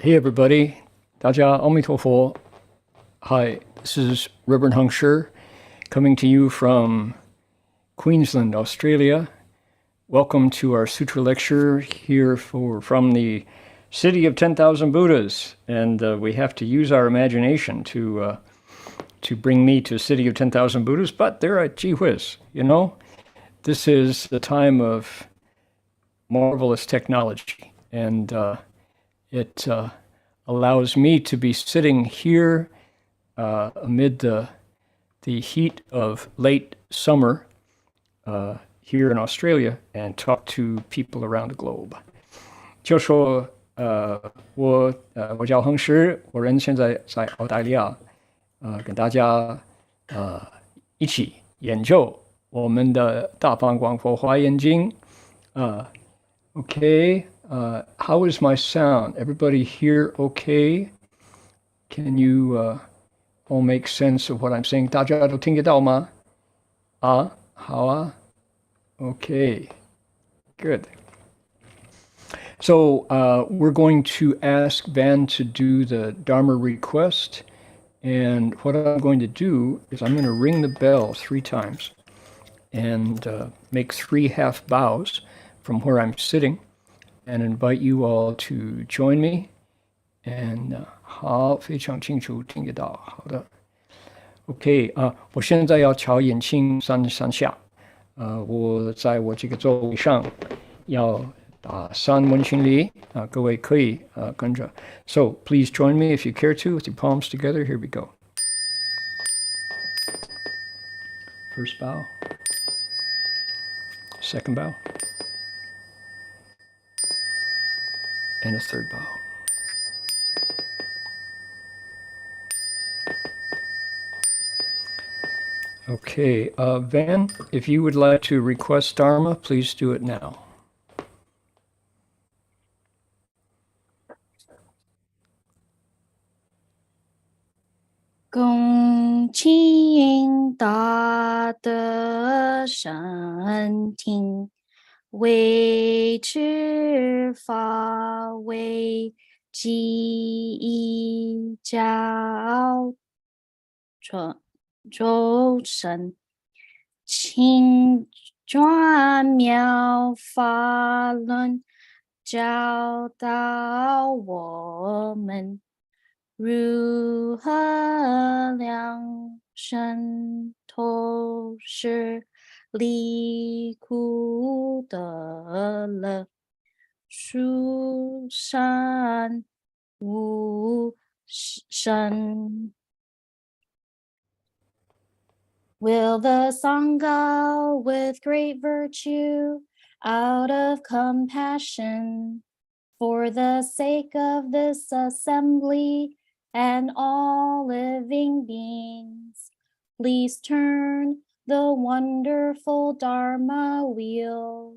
Hey everybody, 大家阿弥陀佛. Hi, this is Reverend Heng Sure, coming to you from Queensland, Australia. Welcome to our Sutra lecture here from the city of 10,000 Buddhas. And we have to use our imagination to bring me to a city of 10,000 Buddhas, but they're at gee whiz, you know? This is the time of marvelous technology, and it allows me to be sitting here amid the heat of late summer here in Australia and talk to people around the globe. 就说我叫恒实，我人现在在澳大利亚，跟大家一起研究我们的大方广佛华严经。Okay, how is my sound? Everybody here okay? Can you all make sense of what I'm saying? 大家都听得到吗？好啊。Okay, good. So we're going to ask Van to do the Dharma request. And what I'm going to do is I'm going to ring the bell 3 times and make 3 half bows from where I'm sitting and invite you all to join me. And 好，非常清楚，听得到，好的。OK 我现在要调眼睛上下。我在我这个座位上要打3温馨礼各位可以跟着。So please join me if you care to with your palms together. Here we go. First bow. Second bow. And a third bow. Okay, Van, if you would like to request Dharma, please do it now. Gong qing da de shen ting, wei chi fa wei ji yi jiao zhou shen, qing zhuan miao fa lun jiao dao wo men, 如何量身投是离苦得乐，殊善无生。Will the Sangha with great virtue, out of compassion, for the sake of this assembly and all living beings, please turn the wonderful Dharma wheel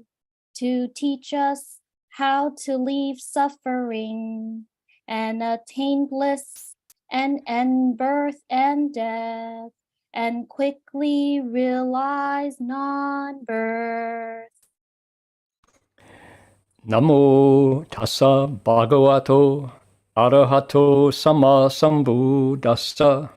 to teach us how to leave suffering and attain bliss and end birth and death and quickly realize non-birth. Namo tassa bhagavato arahato sama sambuddhassa.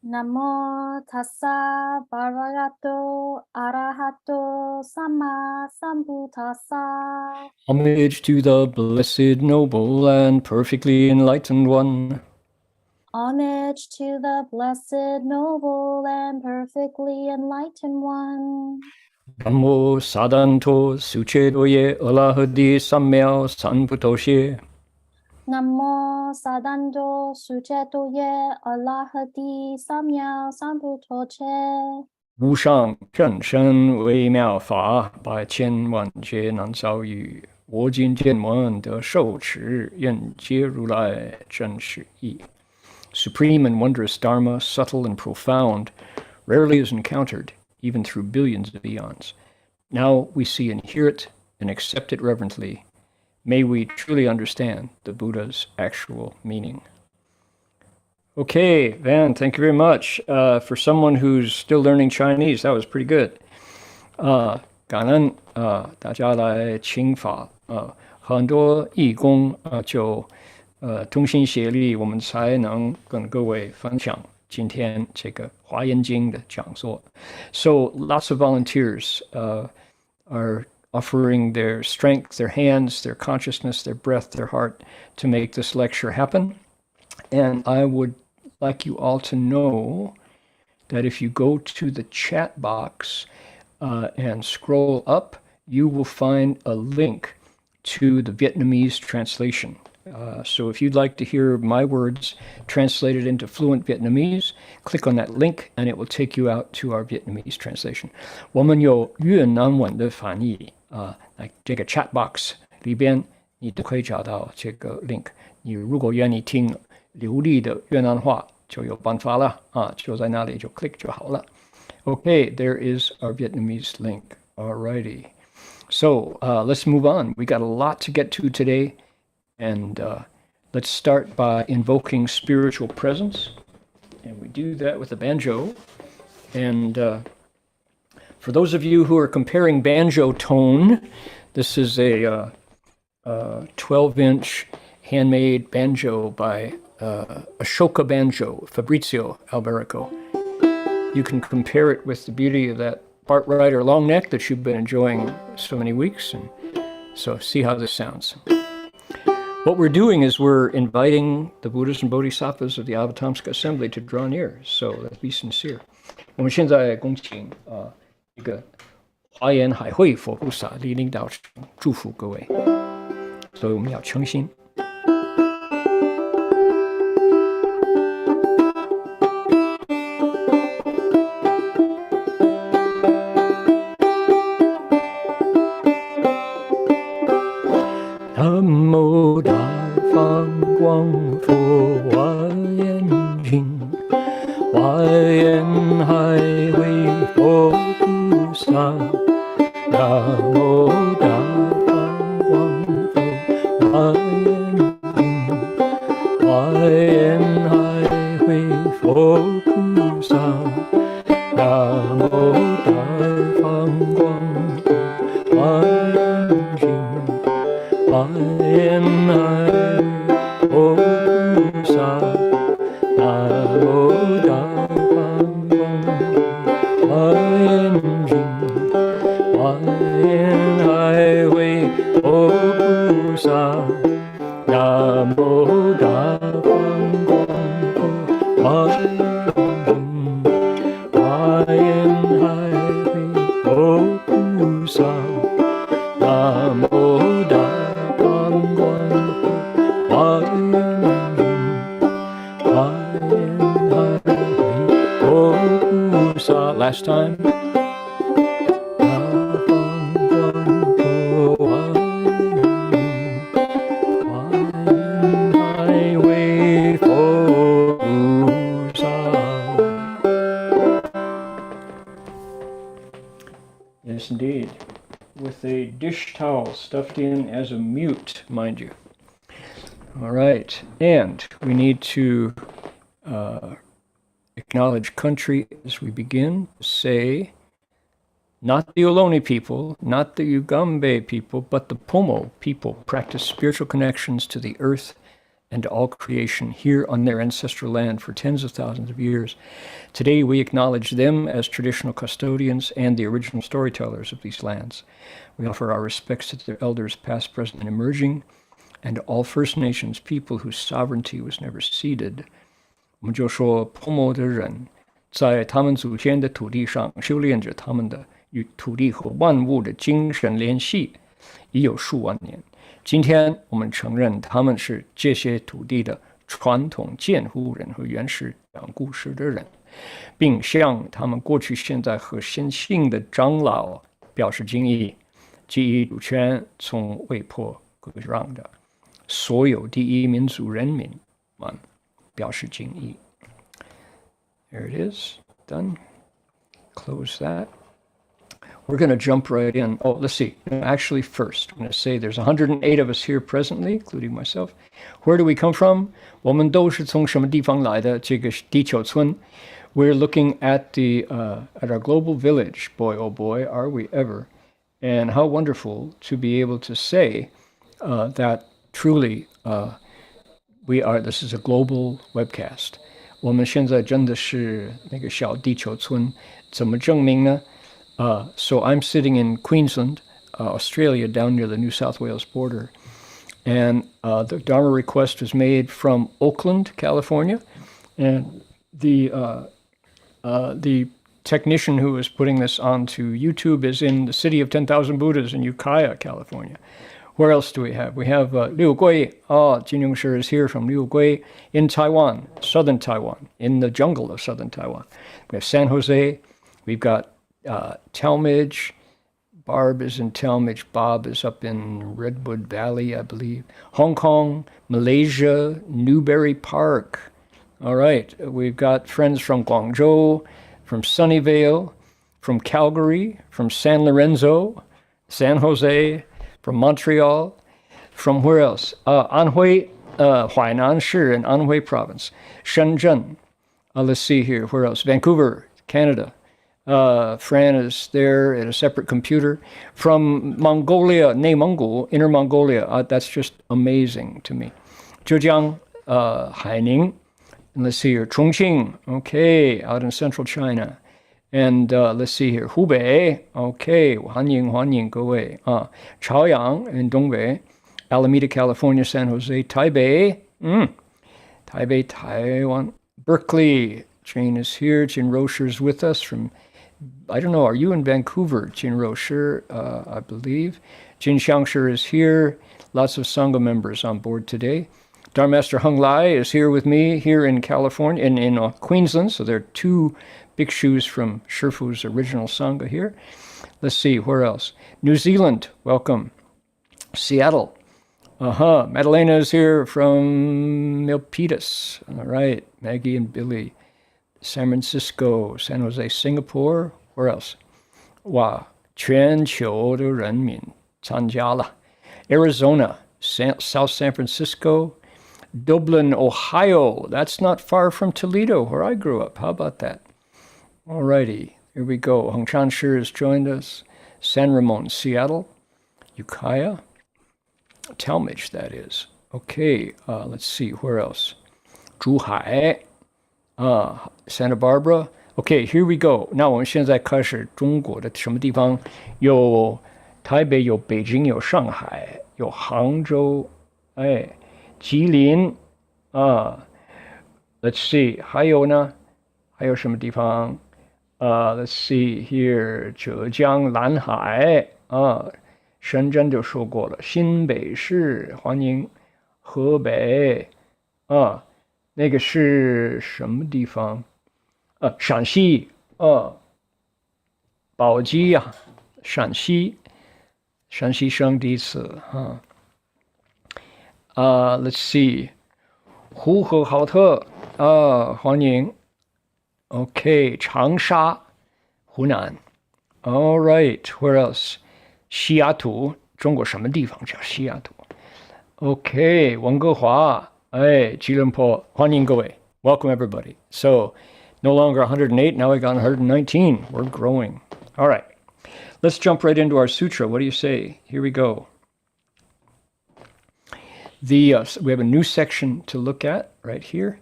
Namo tassa bhagavato arahato sama sambuddhassa. Homage to the blessed, noble, and perfectly enlightened one. Homage to the blessed, noble, and perfectly enlightened one. Namo sadanto suchedoye alahadi sammya sanputoshe. Namo sadanto suchetoye alahadi samya sambuddhoshe. 无上甚深微妙法，百千万劫难遭遇。我今见闻得受持，愿解如来真实义。Supreme and wondrous Dharma, subtle and profound, rarely is encountered, even through billions of eons. Now we see and hear it and accept it reverently. May we truly understand the Buddha's actual meaning. Okay, Van, thank you very much. For someone who's still learning Chinese, that was pretty good. 感恩大家来请法很多义工就同心协力，我们才能跟各位分享今天这个华严经的讲座。So lots of volunteers are offering their strength, their hands, their consciousness, their breath, their heart to make this lecture happen. And I would like you all to know that if you go to the chat box and scroll up, you will find a link to the Vietnamese translation. So if you'd like to hear my words translated into fluent Vietnamese, click on that link and it will take you out to our Vietnamese translation. 我们有越南文的翻译这个 chat box 里边你都可以找到这个 link。你如果愿意听流利的越南话，就有办法了就在那里就 click 就好了。Okay, there is our Vietnamese link. Alrighty. So let's move on. We got a lot to get to today. And let's start by invoking spiritual presence. And we do that with the banjo. And for those of you who are comparing banjo tone, this is a 12-inch handmade banjo by Ashoka Banjo, Fabrizio Alberico. You can compare it with the beauty of that Bart Rider long neck that you've been enjoying so many weeks. And so see how this sounds. What we're doing is we're inviting the Buddhas and Bodhisattvas of the Avatamsaka Assembly to draw near. So let's be sincere. 我们现在恭请一个华严海会佛菩萨莅临道场，祝福各位。所以我们要诚心。南无大方广佛华严经，华严海会佛菩萨。南无大方广佛华严经，华严海会佛菩萨。南无大方广佛华严经。华严海佛菩萨，南无大方广华严经，华严海会佛菩萨，南无大方广华严经，华严海会佛菩萨，南无大。Last time. Yes, indeed. With a dish towel stuffed in as a mute, mind you. All right. And we need to acknowledge country as we begin. Say, not the Ohlone people, not the Ugambe people, but the Pomo people practice spiritual connections to the earth and to all creation here on their ancestral land for tens of thousands of years. Today we acknowledge them as traditional custodians and the original storytellers of these lands. We offer our respects to their elders past, present, and emerging, and to all First Nations people whose sovereignty was never ceded. 我们就说婆摩的人在他们祖先的土地上修炼着他们的与土地和万物的精神联系已有数万年。今天我们承认他们是这些土地的传统监护人和原始讲故事的人，并向他们过去、现在和先行的长老表示敬意，基于主权从未破割让的所有第一民族人民们表示敬意。There it is. Done. Close that. We're going to jump right in. Oh, let's see. Actually, first, I'm going to say there's 108 of us here presently, including myself. Where do we come from? 我们都是从什么地方来的？这个地球村。We're looking at at our global village. Boy, oh boy, are we ever. And how wonderful to be able to say that truly This is a global webcast. 我们现在真的是那个小地球村，怎么证明呢？So I'm sitting in Queensland, Australia, down near the New South Wales border. And the Dharma request was made from Oakland, California. And the technician who is putting this onto YouTube is in the city of 10,000 Buddhas in Ukiah, California. Where else do we have? We have Liu Gui. Jin Yongshi is here from Liu Gui in Taiwan, southern Taiwan, in the jungle of southern Taiwan. We have San Jose. We've got Talmadge. Barb is in Talmadge. Bob is up in Redwood Valley, I believe. Hong Kong, Malaysia, Newbury Park. All right. We've got friends from Guangzhou, from Sunnyvale, from Calgary, from San Lorenzo, San Jose, from Montreal, from where else? Anhui, Huainan Shi in Anhui Province. Shenzhen. Let's see here. Where else? Vancouver, Canada. Fran is there at a separate computer. From Mongolia,内蒙古, Inner Mongolia. That's just amazing to me. Zhejiang, Haining. And let's see here. Chongqing. Okay, out in central China. And let's see here, Hubei, okay, 欢迎各位Chaoyang in Dongbei, Alameda, California, San Jose, Taipei, Taipei, Taiwan, Berkeley, Jane is here, Jin Rocher is with us from, I don't know, are you in Vancouver, Jin Rocher, I believe. Jin Xiangshi is here, lots of Sangha members on board today. Dharma Master Hung Lai is here with me here in California, in Queensland, so there are two bhikshus from Shifu's original Sangha here. Let's see, where else? New Zealand, welcome. Seattle. Madalena is here from Milpitas. All right, Maggie and Billy. San Francisco, San Jose, Singapore. Where else? 哇，全球的人民参加了。Arizona, South San Francisco. Dublin, Ohio. That's not far from Toledo, where I grew up. How about that? Alrighty, here we go. Heng Sure has joined us. San Ramon, Seattle. Ukiah. Talmadge, that is. Okay, let's see, where else? Zhuhai. Santa Barbara. Okay, here we go. 那我们现在开始中国的什么地方？有台北，有北京，有上海，有杭州，吉林，Let's see， 还有呢？还有什么地方？Let's see here， 浙江南海深圳就说过了，新北市欢迎，河北那个是什么地方？陕西宝鸡呀，陕西省第一次Let's see， 呼和浩特欢迎。Okay， 长沙，湖南。All right， where else？ 西雅图，中国什么地方叫西雅图 ？Okay， 温哥华，吉隆坡，欢迎各位 ，Welcome everybody. So no longer 108, now we got 119. We're growing. All right, let's jump right into our sutra. What do you say? Here we go. We have a new section to look at right here.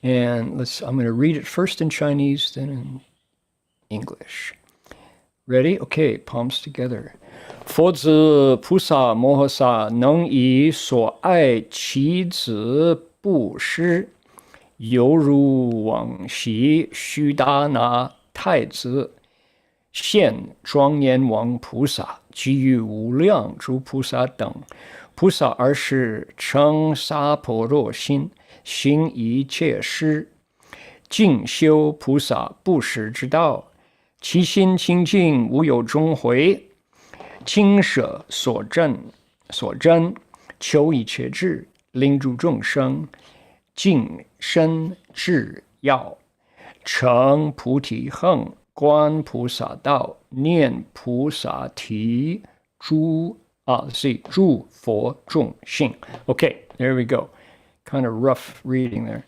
And I'm going to read it first in Chinese, then in English. Ready? Okay, palms together. 佛子菩萨摩诃萨能以所爱其子布施，犹如往昔须达那太子现庄严王菩萨，给予无量诸菩萨等。菩萨而是成萨婆若心，行一切施，静修菩萨布施之道，其心清净，无有终回。精舍所真，求一切智，令诸众生净身至要，成菩提行，观菩萨道，念菩萨提诸佛众sinh. Okay, there we go. Kind of rough reading there.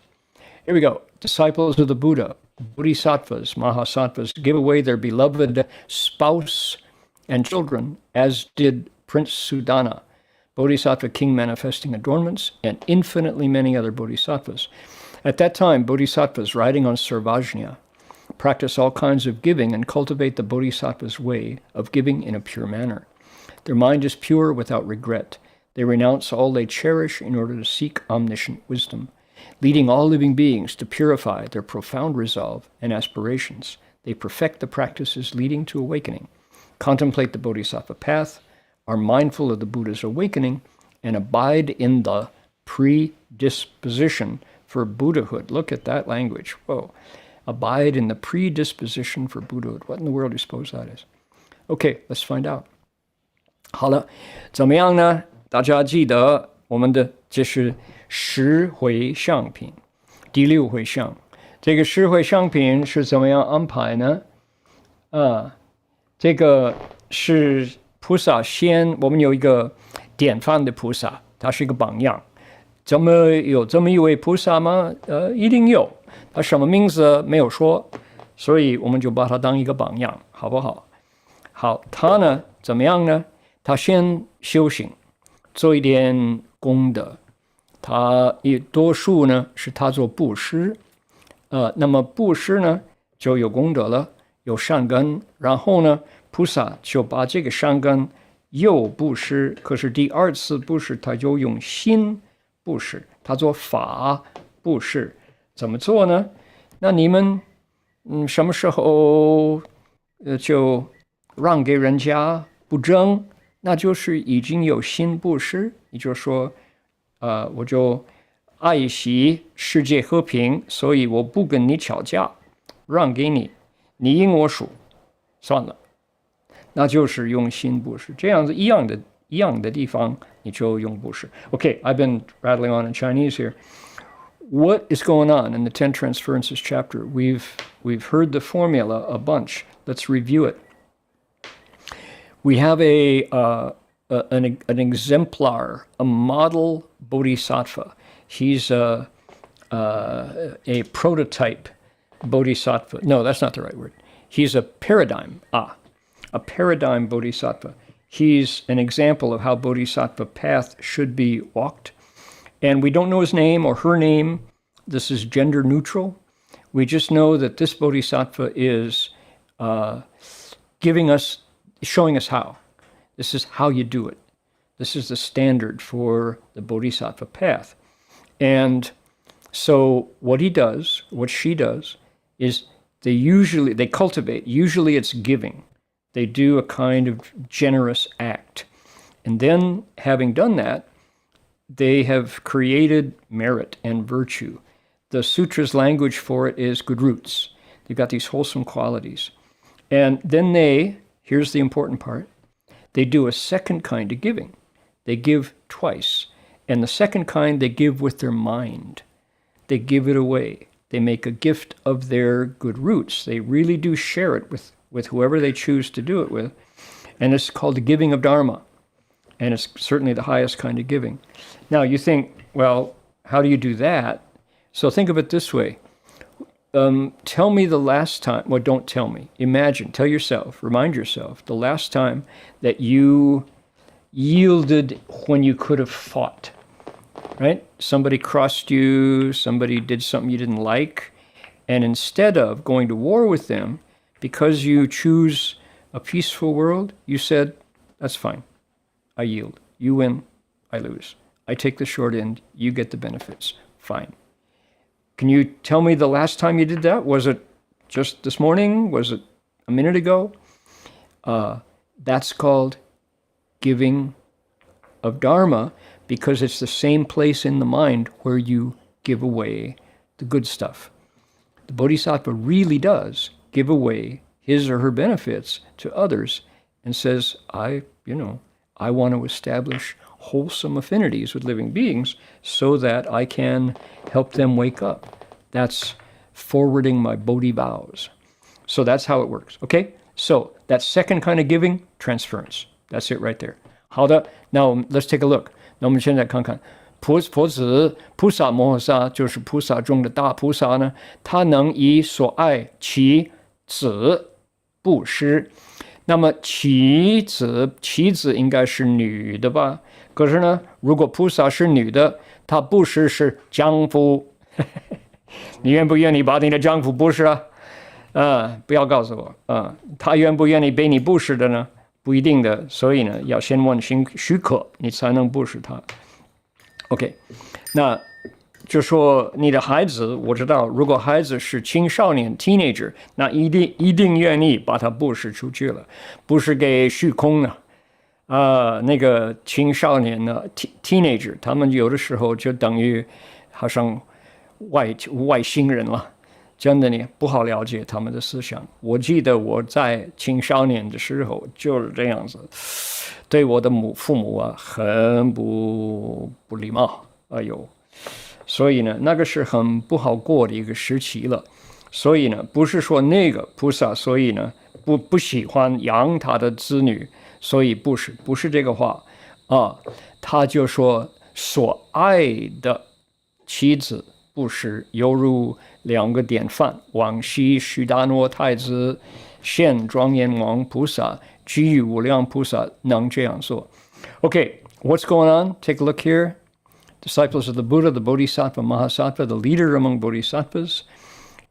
Here we go. Disciples of the Buddha, Bodhisattvas, Mahasattvas, give away their beloved spouse and children, as did Prince Sudana, Bodhisattva king manifesting adornments, and infinitely many other bodhisattvas. At that time, bodhisattvas riding on Sarvajña practice all kinds of giving and cultivate the bodhisattva's way of giving in a pure manner. Their mind is pure without regret. They renounce all they cherish in order to seek omniscient wisdom, leading all living beings to purify their profound resolve and aspirations. They perfect the practices leading to awakening, contemplate the bodhisattva path, are mindful of the Buddha's awakening, and abide in the predisposition for Buddhahood. Look at that language. Whoa. Abide in the predisposition for Buddhahood. What in the world do you suppose that is? Okay, let's find out. 好了，怎么样呢？大家记得我们的这是十回向品，第六回向。这个十回向品是怎么样安排呢？这个是菩萨先，我们有一个典范的菩萨，他是一个榜样。怎么有这么一位菩萨吗？一定有。他什么名字没有说，所以我们就把他当一个榜样，好不好？好，他呢怎么样呢？他先修行，做一点功德。他多数呢是他做布施，那么布施呢就有功德了，有善根。然后呢，菩萨就把这个善根又布施，可是第二次布施他就用心布施，他做法布施。怎么做呢？那你们什么时候就让给人家不争？那就是已经有心布施，你就说我就爱惜世界和平，所以我不跟你吵架，让给你，你赢我输，算了，那就是用心布施。这样子一样的地方你就用布施。Okay, I've been rattling on in Chinese here. What is going on in the Ten Transferences chapter? We've heard the formula a bunch. Let's review it. We have an exemplar, a model bodhisattva. He's a prototype bodhisattva. No, that's not the right word. He's a paradigm. A paradigm bodhisattva. He's an example of how bodhisattva path should be walked. And we don't know his name or her name. This is gender neutral. We just know that this bodhisattva is showing us how. This is how you do it. This is the standard for the bodhisattva path. And so what she does, is they cultivate. Usually it's giving. They do a kind of generous act. And then, having done that, they have created merit and virtue. The sutra's language for it is good roots. They've got these wholesome qualities. And then here's the important part, they do a second kind of giving. They give twice. And the second kind, they give with their mind. They give it away. They make a gift of their good roots. They really do share it with whoever they choose to do it with. And it's called the giving of Dharma. And it's certainly the highest kind of giving. Now you think, well, how do you do that? So think of it this way. Tell me the last time, well, don't tell me. Imagine, tell yourself, remind yourself, the last time that you yielded when you could have fought, right? Somebody crossed you, somebody did something you didn't like, and instead of going to war with them, because you choose a peaceful world, you said, that's fine. I yield. You win, I lose. I take the short end, you get the benefits. Fine. Can you tell me the last time you did that? Was it just this morning? Was it a minute ago? That's called giving of Dharma, because it's the same place in the mind where you give away the good stuff. The Bodhisattva really does give away his or her benefits to others and says, I want to establish wholesome affinities with living beings so that I can help them wake up. That's forwarding my Bodhi vows. So that's how it works. Okay? So that second kind of giving, transference. That's it right there. 好的, now let's take a look. 那我们现在看看菩萨摩诃萨就是菩萨中的大菩萨呢，他能以所爱其子布施。那么其子应该是女的吧？可是呢，如果菩萨是女的，她布施是丈夫，你愿不愿意把你的丈夫布施啊？不要告诉我，他愿不愿意被你布施的呢？不一定的，所以呢，要先问许可，你才能布施他。OK， 那就说你的孩子，我知道，如果孩子是青少年 teenager， 那一定愿意把他布施出去了，不是给虚空的。那个青少年呢 teenager， 他们有的时候就等于好像外星人了。真的你不好了解他们的思想。我记得我在青少年的时候就是这样子，对我的父母很不礼貌，所以呢，那个是很不好过的一个时期了。所以呢，不是说那个菩萨，所以呢不喜欢养他的子女，所以不是这个话他就说所爱的妻子布施，犹如2个典范：往昔须达诺太子、现庄严王菩萨、居于无量菩萨能这样做。Okay, what's going on? Take a look here. Disciples of the Buddha, the Bodhisattva Mahasattva, the leader among Bodhisattvas,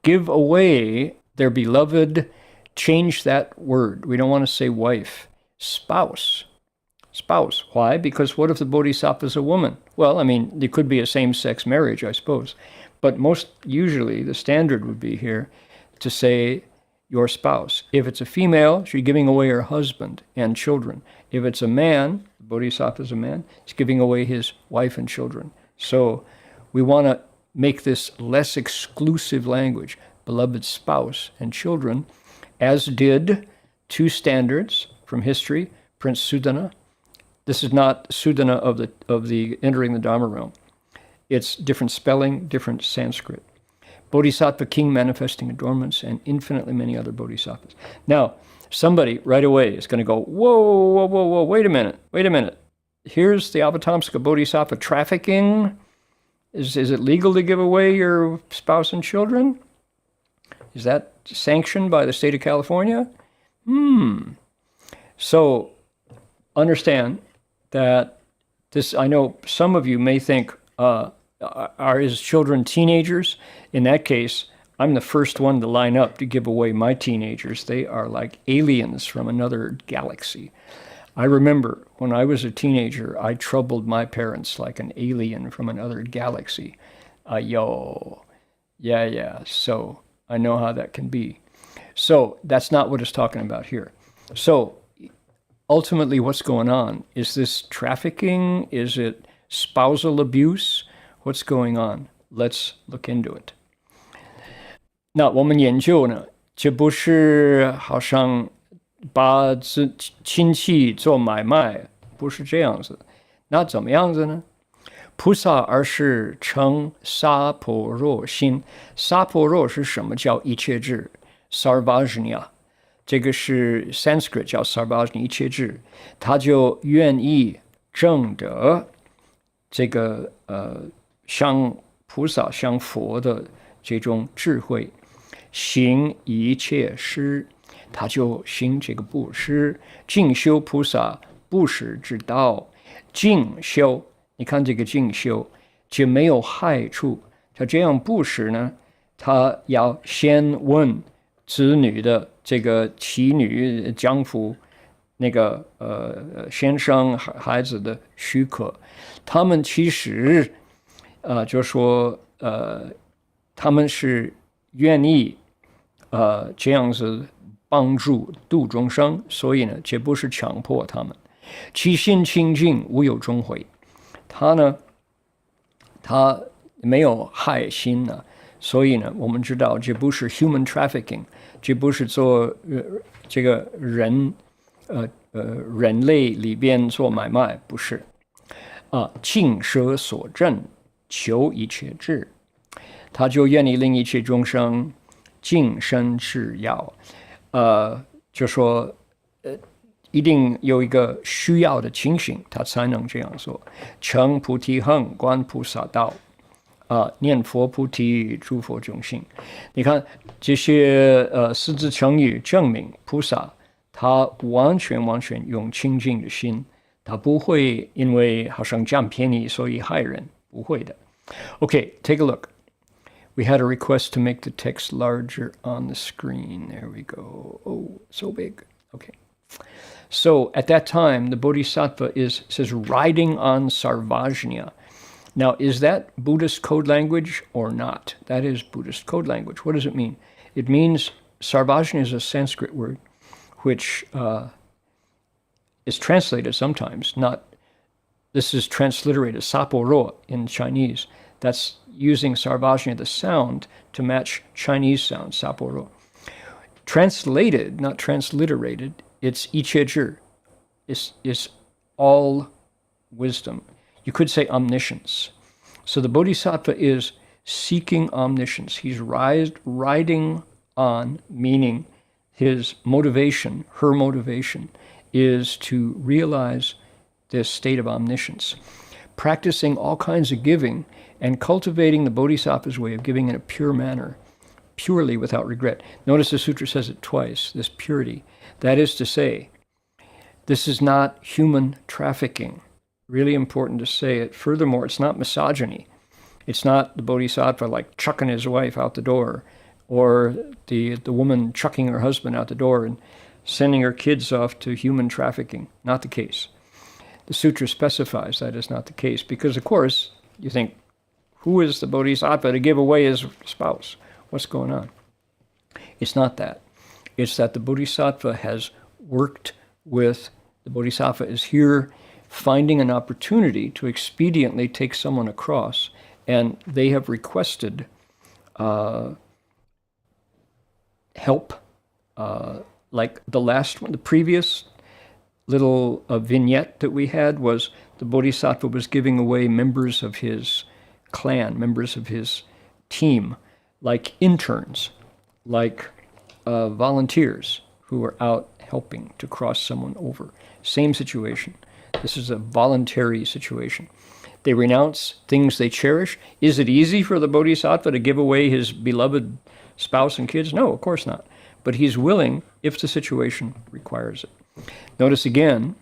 give away their beloved, change that word. We don't want to say wife, spouse. Spouse. Why? Because what if the Bodhisattva is a woman? Well, I mean, it could be a same-sex marriage, I suppose. But usually, the standard would be here to say your spouse. If it's a female, she's giving away her husband and children. If it's a man, the Bodhisattva is a man, he's giving away his wife and children. So we want to make this less exclusive language, beloved spouse and children, as did 2 standards from history, Prince Sudana. This is not Sudana of the entering the Dharma realm. It's different spelling, different Sanskrit. Bodhisattva king manifesting adornments, and infinitely many other bodhisattvas. Now, somebody right away is going to go, whoa, wait a minute. Here's the Avatamsaka Bodhisattva trafficking. Is it legal to give away your spouse and children? Is that sanctioned by the state of California? So, understand that this, I know some of you may think, are his children teenagers? In that case, I'm the first one to line up to give away my teenagers. They are like aliens from another galaxy. I remember when I was a teenager, I troubled my parents like an alien from another galaxy. Yeah. So I know how that can be. So that's not what it's talking about here. So ultimately, what's going on? Is this trafficking? Is it spousal abuse? What's going on? Let's look into it. 那我们研究呢，这不是好像把亲戚做买卖，不是这样子。那怎么样子呢？菩萨而是成萨婆若心。萨婆若是什么？叫一切智 ，sarvajña。这个是 Sanskrit 叫 sarvajña 一切智，他就愿意证得这个像菩萨像佛的这种智慧，行一切施，他就行这个布施，静修菩萨布施之道，静修。你看这个静修就没有害处。他这样布施呢，他要先问子女的这个妻女丈夫那个先生孩子的许可，他们其实就说他们是愿意这样子帮助度众生，所以呢，这不是强迫他们。其心清净，无有终悔。他没有害心呢，所以呢，我们知道这不是 human trafficking， 这不是做这个人类里边做买卖，不是尽舍所证，求一切智，他就愿意令一切众生净身至要，就说一定有一个需要的情形，他才能这样做。成菩提恒，观菩萨道，念佛菩提，诸佛众生。你看这些四字成语证明菩萨他完全用清净的心，他不会因为好像占便宜所以害人，不会的。Okay, take a look. We had a request to make the text larger on the screen. There we go. Oh, so big. Okay. So at that time, the Bodhisattva says riding on Sarvajña. Now, is that Buddhist code language or not? That is Buddhist code language. What does it mean? It means Sarvajña is a Sanskrit word which is translated sometimes, not, this is transliterated, Sapporo in Chinese. That's using Sarvajña, the sound, to match Chinese sound, Sapporo. Translated, not transliterated, it's Ichezhi. It's all wisdom. You could say omniscience. So the Bodhisattva is seeking omniscience. He's riding on, meaning his motivation, her motivation, is to realize this state of omniscience. Practicing all kinds of giving and cultivating the Bodhisattva's way of giving in a pure manner, purely without regret. Notice the sutra says it twice, this purity. That is to say, this is not human trafficking. Really important to say it. Furthermore, it's not misogyny. It's not the Bodhisattva like chucking his wife out the door, or the woman chucking her husband out the door and sending her kids off to human trafficking. Not the case. The sutra specifies that is not the case because, of course, you think, who is the Bodhisattva to give away his spouse? What's going on? It's not that. It's that the Bodhisattva has worked with, the Bodhisattva is here finding an opportunity to expediently take someone across, and they have requested help. Like the last one, the previous little vignette that we had was the Bodhisattva was giving away members of his clan, members of his team, like interns, like volunteers who were out helping to cross someone over. Same situation. This is a voluntary situation. They renounce things they cherish. Is it easy for the Bodhisattva to give away his beloved spouse and kids? No, of course not. But he's willing if the situation requires it. Notice again,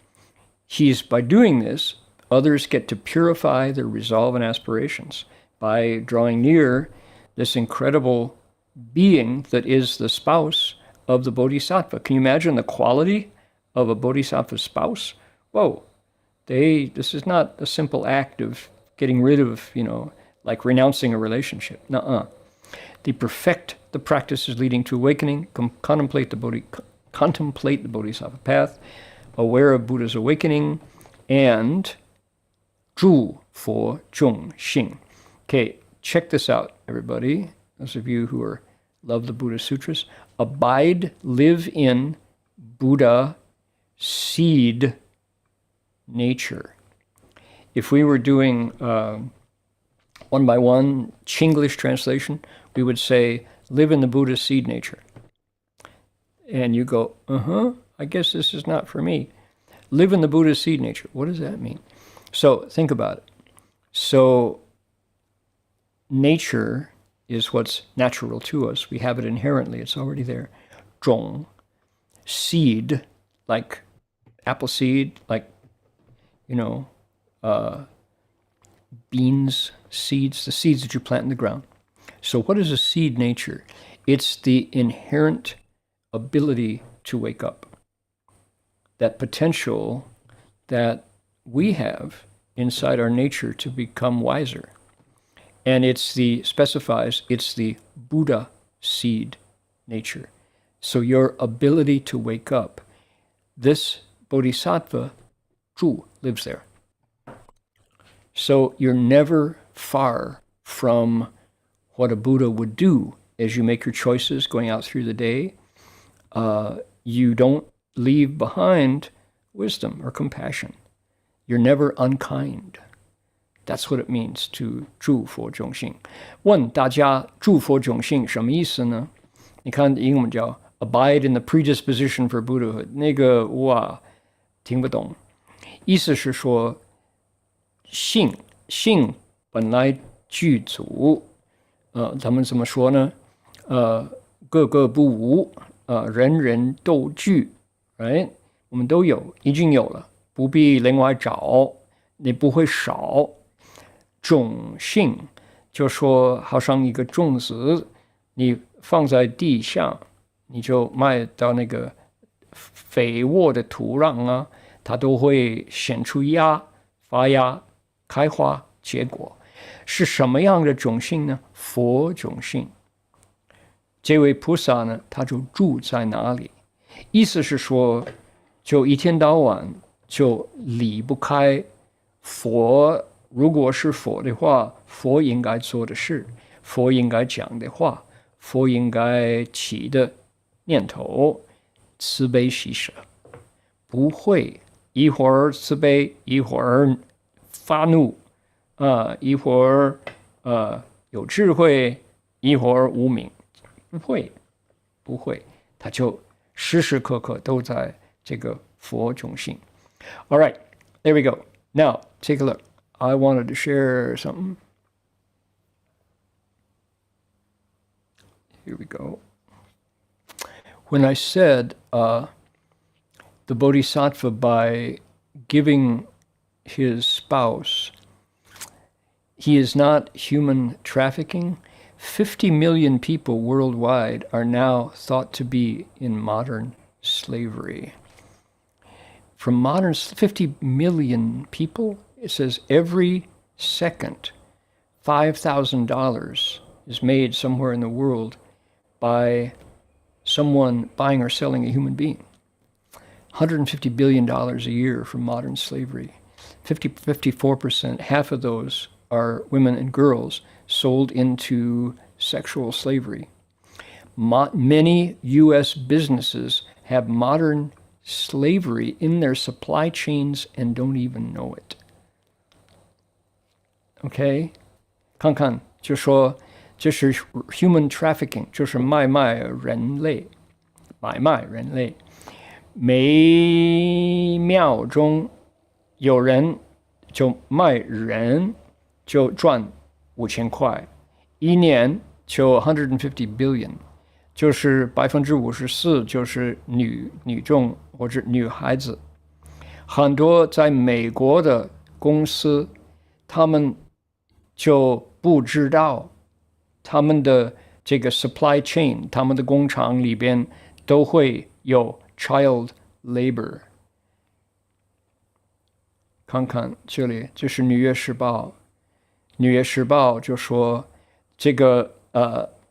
by doing this, others get to purify their resolve and aspirations by drawing near this incredible being that is the spouse of the Bodhisattva. Can you imagine the quality of a Bodhisattva's spouse? Whoa, this is not a simple act of getting rid of, like renouncing a relationship. Nuh-uh. They perfect the practices leading to awakening, contemplate the Bodhisattva path, aware of Buddha's awakening, and 诸佛众生. Okay, check this out, everybody. Those of you who love the Buddha Sutras. Abide, live in Buddha seed nature. If we were doing one by one Chinglish translation, we would say, live in the Buddha seed nature. And you go, I guess this is not for me. Live in the Buddha seed nature. What does that mean? So think about it. So nature is what's natural to us. We have it inherently. It's already there. 种, seed, like apple seed, like, beans, seeds, the seeds that you plant in the ground. So what is a seed nature? It's the inherent ability to wake up. That potential that we have inside our nature to become wiser. And it's the Buddha seed nature. So your ability to wake up, this Bodhisattva, Zhu, lives there. So you're never far from what a Buddha would do as you make your choices going out through the day. You don't leave behind wisdom or compassion. You're never unkind. That's what it means to 诸佛种性. 问大家诸佛种性什么意思呢？你看英文叫 abide in the predisposition for Buddhahood. 那个哇，听不懂。意思是说性本来具足，他们怎么说呢？个个不无，人人都具，right？ 我们都有，已经有了，不必另外找，你不会少。种性就说好像一个种子，你放在地下，你就埋到那个肥沃的土壤啊，它都会显出芽、发芽、开花、结果。是什么样的种性呢？佛种性。这位菩萨呢，他就住在哪里？意思是说，就一天到晚就离不开佛。如果是佛的话，佛应该做的事，佛应该讲的话，佛应该起的念头，慈悲喜舍，不会一会儿慈悲，一会儿发怒，一会儿有智慧，一会儿无明，不会，他就时时刻刻都在这个佛种性。All right, there we go. Now take a look. I wanted to share something. Here we go. When I said the Bodhisattva, by giving his spouse, he is not human trafficking. 50 million people worldwide are now thought to be in modern slavery. From modern 50 million people, it says every second, $5,000 is made somewhere in the world by someone buying or selling a human being. $150 billion a year from modern slavery. 54%, half of those are women and girls sold into sexual slavery. Many U.S. businesses have modern slavery in their supply chains and don't even know it. OK， 看看就说这是 human trafficking， 就是买卖人类，每秒钟有人就卖人就赚5000块，一年就150 billion， 就是54%就是女众或者女孩子。很多在美国的公司，他们就不知道他们的这个 supply chain， 他们的工厂里边都会有 child labor。看看这里，这是《纽约时报》。《纽约时报》就说，这个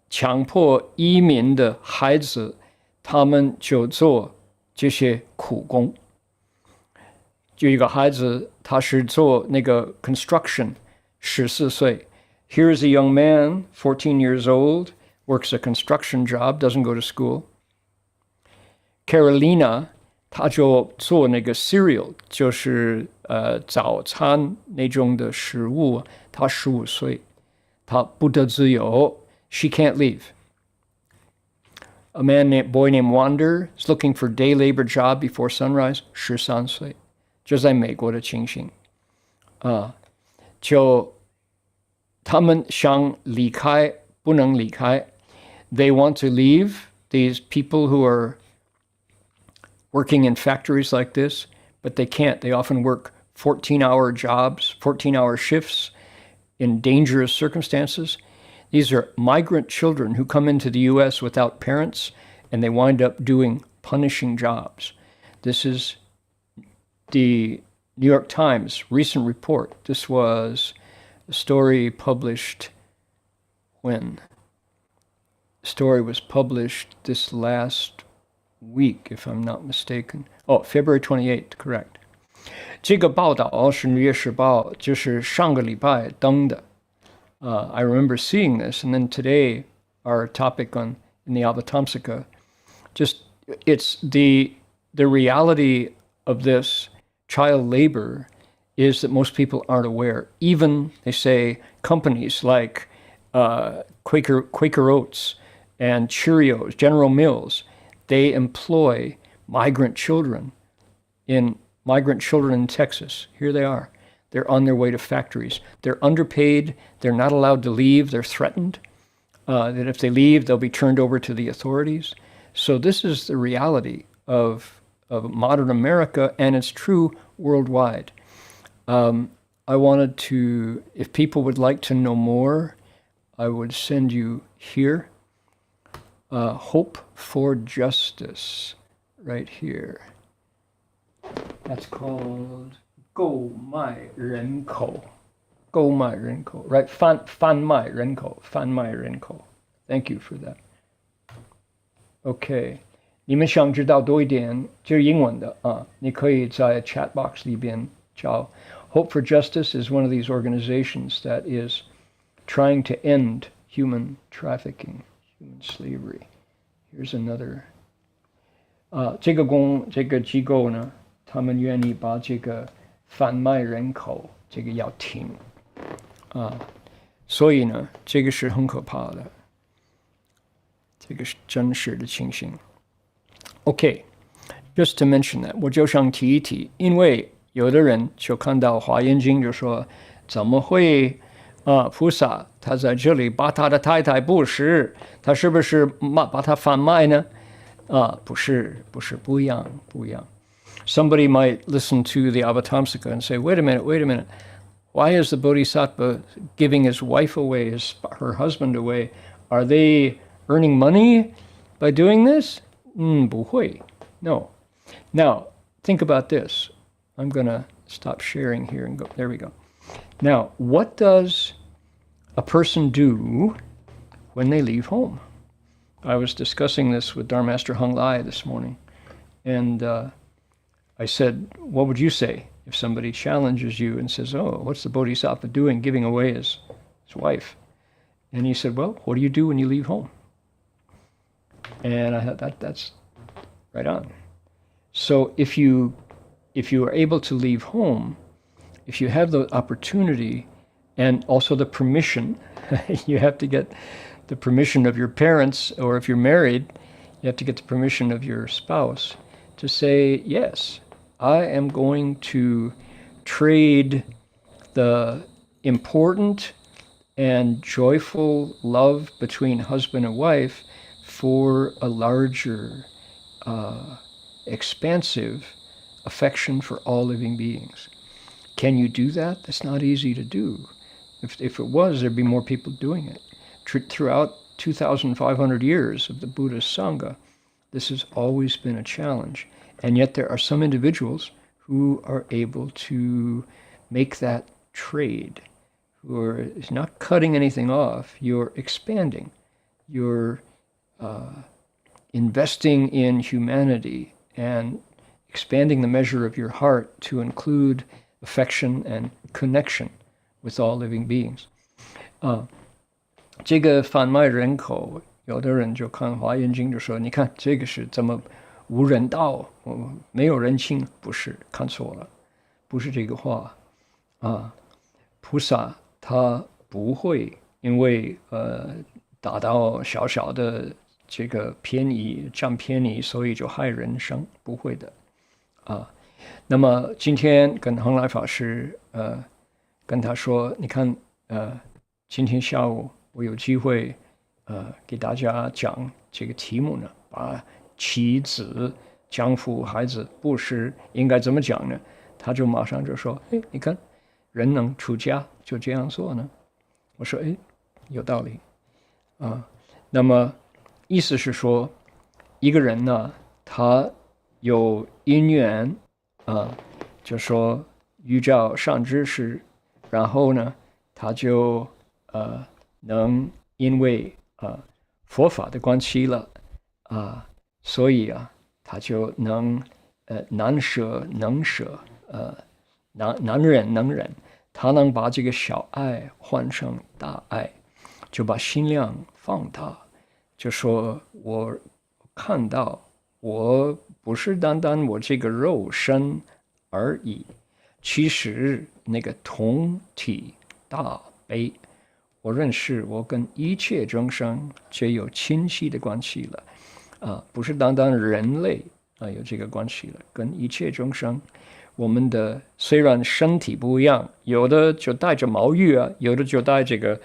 强迫移民的孩子，他们就做这些苦工。就一个孩子，他是做那个 construction。14岁 Here's a young man, 14 years old, works a construction job, doesn't go to school. Carolina, 他就做那个 cereal, 就是早餐那种的食物。他15岁，他不得自由。She can't leave. A boy named Wander is looking for day labor job before sunrise. 13岁，这在美国的情形。就他们想离开，不能离开。They want to leave, these people who are working in factories like this, but they can't. They often work 14-hour jobs, 14-hour shifts in dangerous circumstances. These are migrant children who come into the U.S. without parents, and they wind up doing punishing jobs. This is the New York Times recent report. This was a story published when? The story was published this last week, if I'm not mistaken. Oh, February 28th, correct. 这个报道是《纽约时报》，就是上个礼拜登的。I remember seeing this, and then today our topic in the Avatamsaka, just it's the reality of this child labor is that most people aren't aware. Even, they say, companies like Quaker Oats and Cheerios, General Mills, they employ migrant children in Texas. Here they are. They're on their way to factories. They're underpaid. They're not allowed to leave. They're threatened that if they leave, they'll be turned over to the authorities. So this is the reality of modern America, and it's true worldwide. I wanted to, if people would like to know more, I would send you here. Hope for Justice, right here. That's called 购买人口. 购买人口, right? 贩卖人口. Thank you for that. Okay. 你们想知道多一点，就是英文的啊，你可以在 chat box 里边找。Hope for Justice is one of these organizations that is trying to end human trafficking, human slavery. Here's another. 这个机构呢，他们愿意把这个贩卖人口这个要停所以呢，这个是很可怕的，这个是真实的情形。Okay, just to mention that, 我就想提一提，因为有的人就看到《华严经》就说，怎么会菩萨他在这里把他的太太布施，他是不是把他贩卖呢？不是，不一样。Somebody might listen to the Avatamsaka and say, wait a minute. Why is the Bodhisattva giving his wife away, her husband away? Are they earning money by doing this? 不会. No. Now, think about this. I'm going to stop sharing here and go. There we go. Now, what does a person do when they leave home? I was discussing this with Dharma Master Heng Lai this morning. And I said, what would you say if somebody challenges you and says, oh, what's the Bodhisattva doing, giving away his wife? And he said, well, what do you do when you leave home? And I thought that's right on. So if you are able to leave home, if you have the opportunity and also the permission, you have to get the permission of your parents, or if you're married, you have to get the permission of your spouse to say, yes, I am going to trade the important and joyful love between husband and wife for a larger, expansive affection for all living beings. Can you do that? That's not easy to do. If it was, there'd be more people doing it. Throughout 2,500 years of the Buddhist Sangha, this has always been a challenge. And yet there are some individuals who are able to make that trade, who are not cutting anything off, you're expanding, you're investing in humanity and expanding the measure of your heart to include affection and connection with all living beings. 这个贩卖人口，有的人就看《华严经》就说，你看这个是怎么无人道，没有人情，不是，看错了，不是这个话菩萨他不会因为达到小小的这个便宜占便宜，所以就害人生，不会的那么今天跟恒来法师跟他说，你看今天下午我有机会给大家讲这个题目呢，把妻子、丈夫、孩子布施应该怎么讲呢？他就马上就说，你看人能出家就这样做呢。我说有道理那么意思是说，一个人呢，他有因缘就说遇到善知识，然后呢他就能因为佛法的关系了所以他就能难舍能舍难忍能忍，他能把这个小爱换成大爱，就把心量放大，就说我看到我不是单单我这个肉身而已，其实那个同体大悲，我认识我跟一切众生皆有亲戚的关系了不是单单人类有这个关系了，跟一切众生，我们的虽然身体不一样，有的就带着毛玉有的就带这个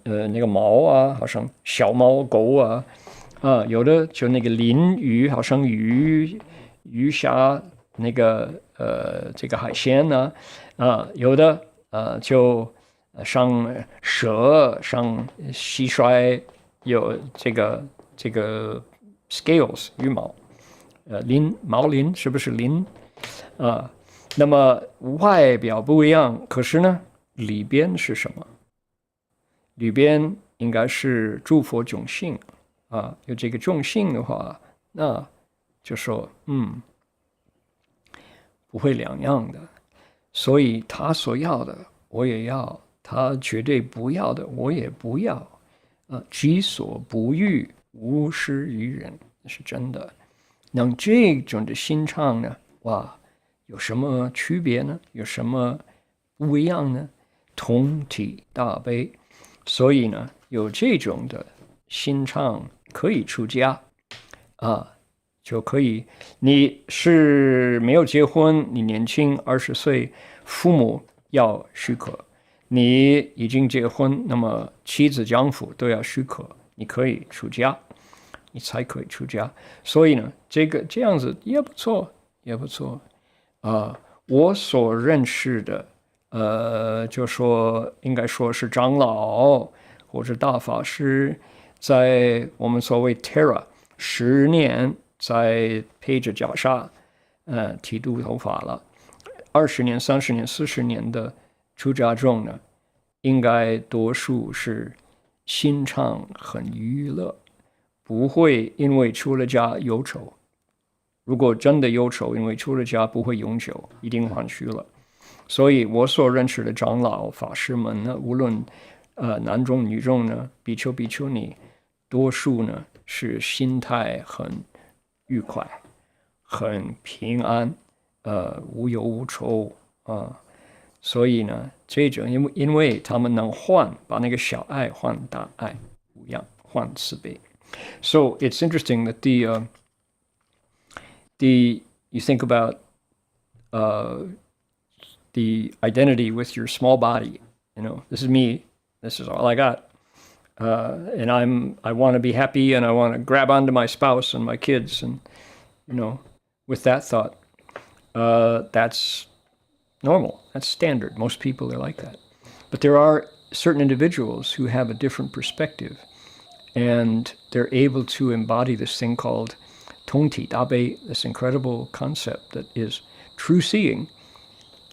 那个毛好像小猫狗有的就那个鳞鱼，好像鱼虾那个这个海鲜呢，有的就像蛇、像蟋蟀，有这个 scales 羽毛，毛鳞是不是鳞？那么外表不一样，可是呢，里边是什么？里边应该是诸佛种性有这个种性的话，那就说不会两样的。所以他所要的我也要，他绝对不要的我也不要己所不欲，勿施于人，是真的。那这种的心唱呢，哇，有什么区别呢？有什么不一样呢？同体大悲。所以呢，有这种的心唱可以出家就可以。你是没有结婚，你年轻20岁，父母要许可；你已经结婚，那么妻子丈夫都要许可，你可以出家，你才可以出家。所以呢，这样子也不错，也不错我所认识的就说应该说是长老或者大法师，在我们所谓 Terra 10年，在配着袈裟剃度头发了，20年、30年、40年的出家众呢，应该多数是心肠很愉乐，不会因为出了家忧愁。如果真的忧愁，因为出了家不会永久，一定还虚了。所以我所认识的长老法师们呢，无论男众女众呢，比丘比丘尼，多数呢是心态很愉快，很平安，无忧无愁所以呢，这种因为他们能把那个小爱换大爱，不一样，换慈悲。So it's interesting that you think about the identity with your small body. This is me. This is all I got. And I want to be happy, and I want to grab onto my spouse and my kids, and with that thought, that's normal. That's standard. Most people are like that. But there are certain individuals who have a different perspective, and they're able to embody this thing called Tongti Dabe, this incredible concept that is true seeing,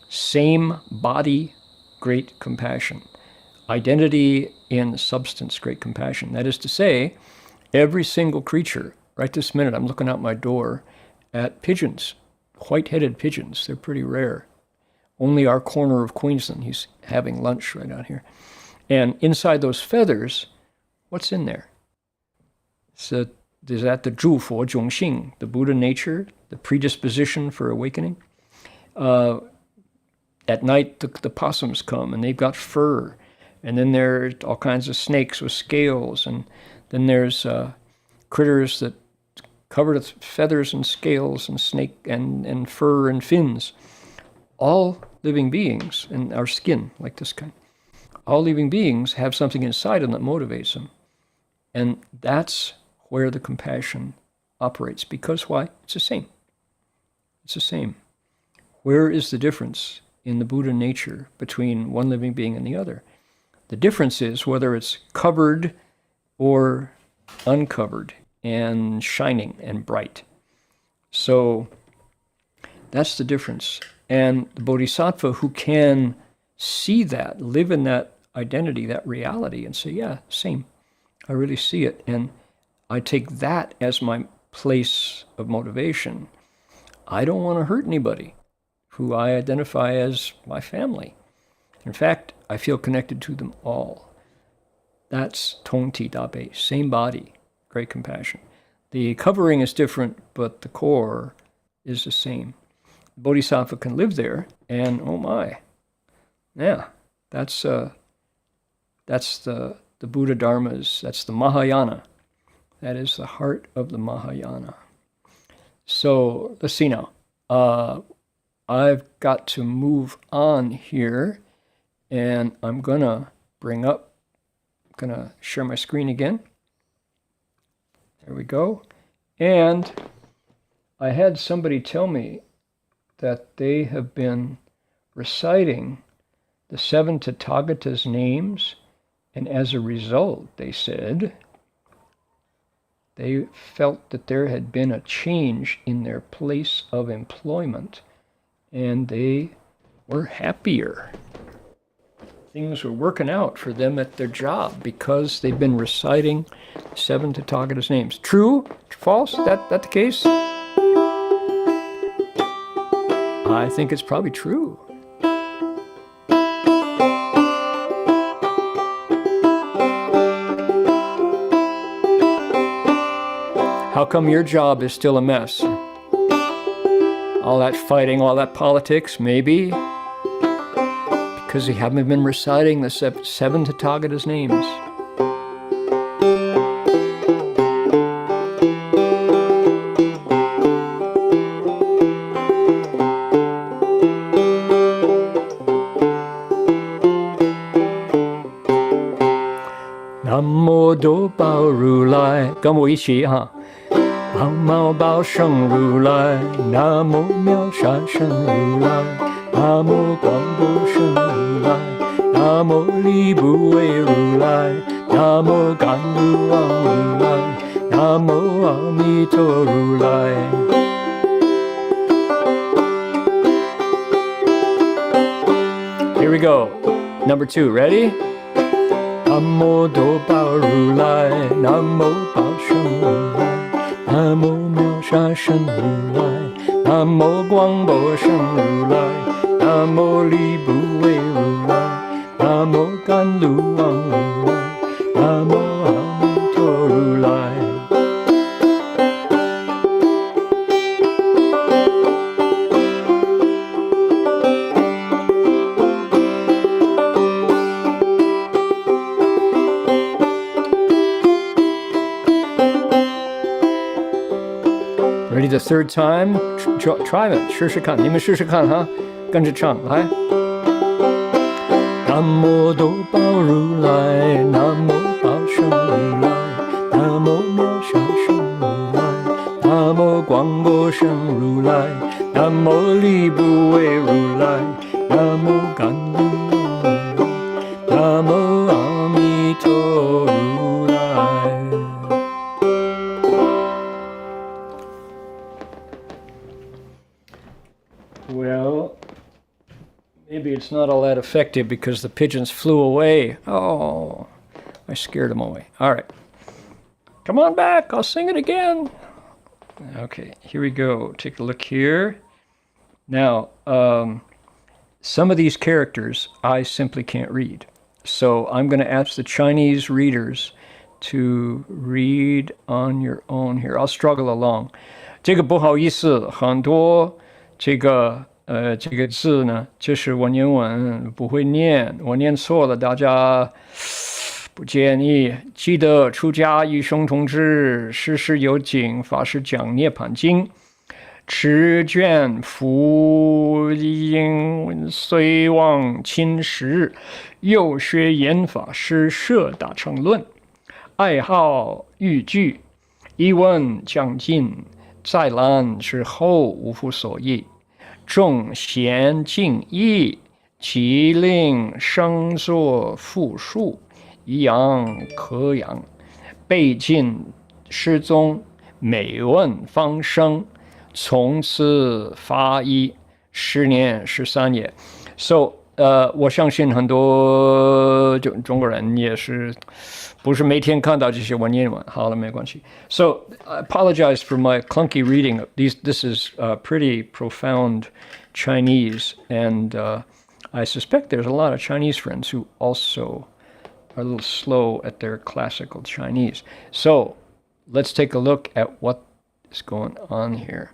same body, great compassion, identity in substance, great compassion. That is to say, every single creature, right this minute, I'm looking out my door at pigeons, white-headed pigeons. They're pretty rare. Only our corner of Queensland, he's having lunch right out here. And inside those feathers, what's in there? So is that the Zhu Fo Zhong Xing, the Buddha nature, the predisposition for awakening? At night, the possums come, and they've got fur. And then there's all kinds of snakes with scales. And then there's critters that covered with feathers and scales and snake and fur and fins. All living beings, and our skin, like this kind, all living beings have something inside them that motivates them. And that's where the compassion operates. Because why? It's the same. It's the same. Where is the difference in the Buddha nature between one living being and the other? The difference is whether it's covered or uncovered and shining and bright. So that's the difference. And the Bodhisattva who can see that, live in that identity, that reality, and say, yeah, same. I really see it. And I take that as my place of motivation. I don't want to hurt anybody who I identify as my family. In fact, I feel connected to them all. That's Tongti Dabe, same body, great compassion. The covering is different, but the core is the same. Bodhisattva can live there, and oh my, yeah, that's the Buddha Dharmas, that's the Mahayana. That is the heart of the Mahayana. So let's see now. I've got to move on here, and I'm gonna share my screen again. There we go. And I had somebody tell me that they have been reciting the seven Tathagatas' names, and as a result, they said, they felt that there had been a change in their place of employment, and they were happier. Things were working out for them at their job because they've been reciting seven Tathagatas' names. True? False? That the case? I think it's probably true. How come your job is still a mess? All that fighting, all that politics, maybe because you haven't been reciting the seven Tathagatas' names. Namo Do Bao Ru Lai， 跟我一起哈。毫毛宝生如来，南无妙善生如来，南无广博生如来，南无力不为如来，南无甘露王如来，南无阿弥陀如来。Here we go. Number 2, ready? 南无多宝如来，南无宝生如来。南无妙善生如来，南无广博生如来，南无力不为如来，南无甘露王如来，南无阿弥陀如来。Ready the third time? Try it. 试试看，你们试试看哈，跟着唱来。南无多宝如来，南无宝生如来，南无妙善生如来，南无广博生如来，南无力不为如来，南无甘露王如来，南无阿弥陀如来。Well, maybe it's not all that effective because the pigeons flew away. Oh, I scared them away. All right. Come on back. I'll sing it again. Okay, here we go. Take a look here. Now, some of these characters I simply can't read. So I'm going to ask the Chinese readers to read on your own here. I'll struggle along. 这个不好意思，很多这个字呢，就是文言文不会念，我念错了，大家不介意。记得出家与兄同志，事事有经，法师讲涅槃经，持卷福音虽望侵蚀，又学严法师设大乘论，爱好语句，一问将尽，在览之后无复所忆。众贤敬意，其令生作复数，一阳可养，背尽失踪，每问方生，从此发一，10年13夜。So, 我相信很多中国人也是不是每天看到这些文言文，好了，没关系。So, I apologize for my clunky reading. This is pretty profound Chinese, and I suspect there's a lot of Chinese friends who also are a little slow at their classical Chinese. So, let's take a look at what is going on here.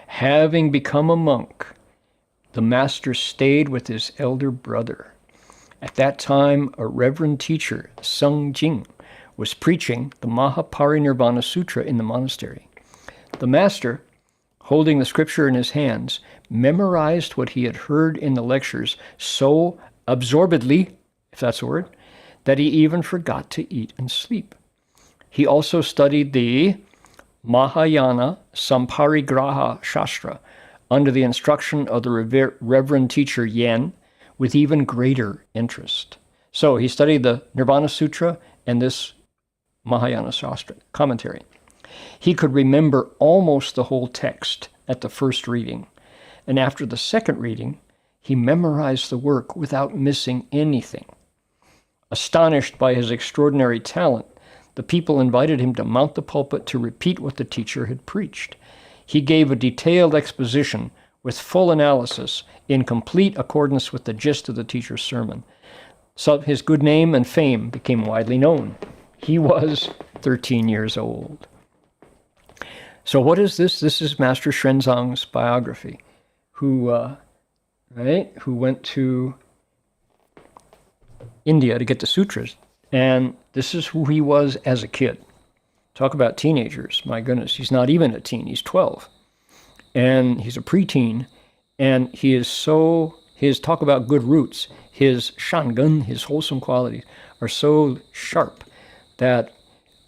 Having become a monk, the master stayed with his elder brother. At that time, a reverend teacher, Sung Jing, was preaching the Mahaparinirvana Sutra in the monastery. The master, holding the scripture in his hands, memorized what he had heard in the lectures so absorbedly, if that's a word, that he even forgot to eat and sleep. He also studied the Mahayana Samparigraha Shastra under the instruction of the Reverend Teacher Yen with even greater interest. So he studied the Nirvana Sutra and this Mahayana Shastra commentary. He could remember almost the whole text at the first reading, and after the second reading, he memorized the work without missing anything. Astonished by his extraordinary talent, the people invited him to mount the pulpit to repeat what the teacher had preached. He gave a detailed exposition with full analysis in complete accordance with the gist of the teacher's sermon. So his good name and fame became widely known. He was 13 years old. So what is this? This is Master Xuanzang's biography, who went to India to get the sutras. And this is who he was as a kid. Talk about teenagers. My goodness, he's not even a teen. He's 12. And he's a preteen. And his talk about good roots, his shangen, his wholesome qualities, are so sharp that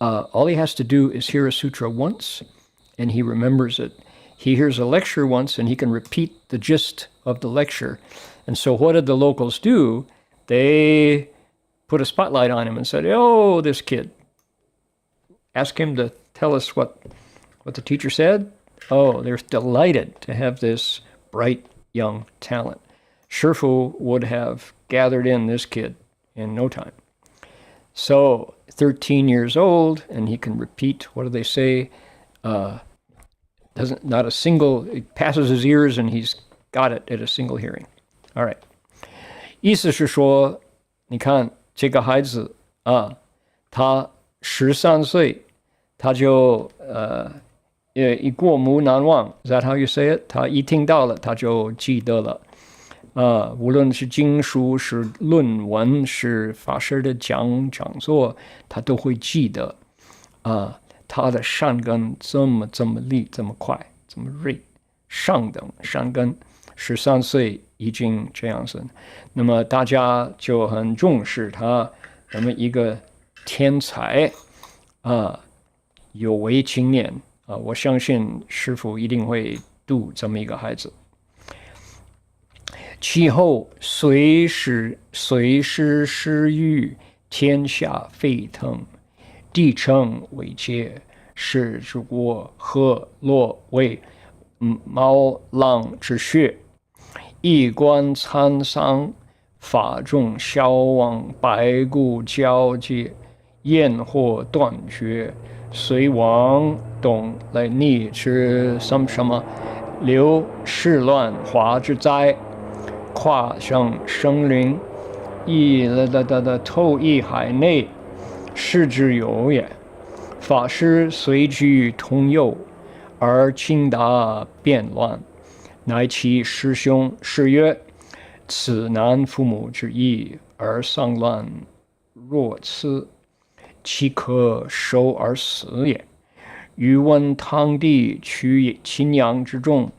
all he has to do is hear a sutra once, and he remembers it. He hears a lecture once, and he can repeat the gist of the lecture. And so what did the locals do? They put a spotlight on him and said, "Oh, this kid. Ask him to tell us what the teacher said." Oh, they're delighted to have this bright young talent. Shifu would have gathered in this kid in no time. So 13 years old, and he can repeat, what do they say? It passes his ears, and he's got it at a single hearing. All right. 意思是说，你看这个孩子啊，他13岁，他就一过目难忘。Is that how you say it? 他一听到了，他就记得了。无论是经书、是论文、是法师的讲座，他都会记得。他的善根这么利，这么快，这么锐，上等善根，13岁已经这样子。那么大家就很重视他那么一个天才有为青年我相信师父一定会度这么一个孩子。其后随时施欲，天下沸腾，地称为界，是之国河洛为毛浪之穴，一观参桑，法众消亡，白骨交接，焰火断绝，隋王董来逆之什么流世乱华之灾，跨上生灵，透一海内，是之有也。法师随居通佑，而清达变乱，乃其师兄是曰：此男父母之义，而丧乱若此，岂可收而死也？余闻汤帝取秦阳之众，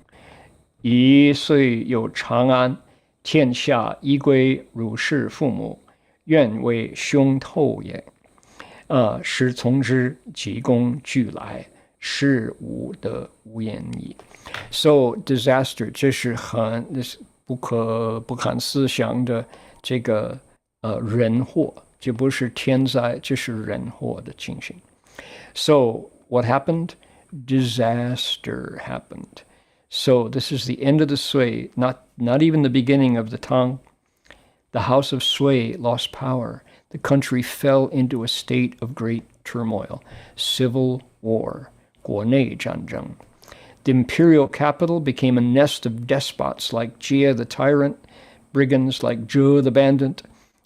一岁有长安，天下依归汝氏父母，愿为兄透也。师从之，急功俱来，是无得无言矣。So disaster， 这是不可思想的这个人祸，这不是天灾，这是人祸的情形。So what happened? Disaster happened. So this is the end of the Sui, not even the beginning of the Tang. The house of Sui lost power. The country fell into a state of great turmoil, civil war, 国内战争. The imperial capital became a nest of despots like Jia the tyrant, brigands like Zhou the bandit,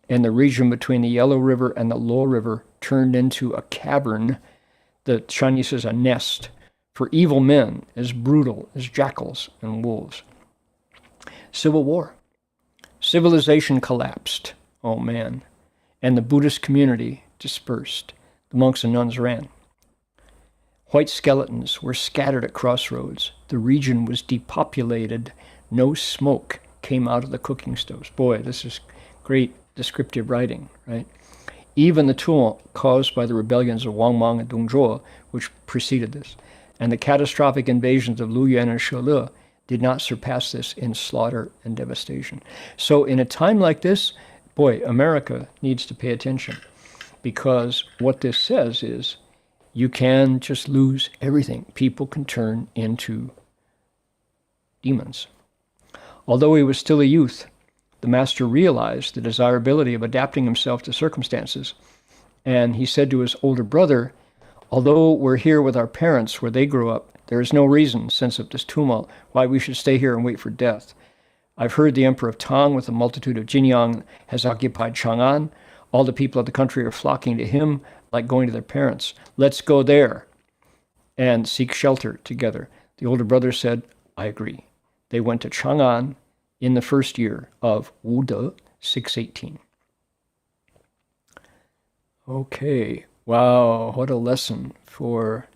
and the region between the Yellow River and the Luo River turned into a cavern. The Chinese says a nest for evil men as brutal as jackals and wolves. Civil war. Civilization collapsed. Oh man. And the Buddhist community dispersed. The monks and nuns ran. White skeletons were scattered at crossroads. The region was depopulated. No smoke came out of the cooking stoves. Boy, this is great descriptive writing, right? Even the tumult caused by the rebellions of Wang Mang and Dong Zhuo, which preceded this, and the catastrophic invasions of Luyuan and Shele did not surpass this in slaughter and devastation. So in a time like this, boy, America needs to pay attention, because what this says is you can just lose everything. People can turn into demons. Although he was still a youth, the master realized the desirability of adapting himself to circumstances. And he said to his older brother, although we're here with our parents where they grew up, there is no reason, since of this tumult, why we should stay here and wait for death. I've heard the emperor of Tang with a multitude of Jinyang has occupied Chang'an. All the people of the country are flocking to him like going to their parents. Let's go there and seek shelter together. The older brother said, I agree. They went to Chang'an in the first year of Wu De 618. Okay, wow, what a lesson for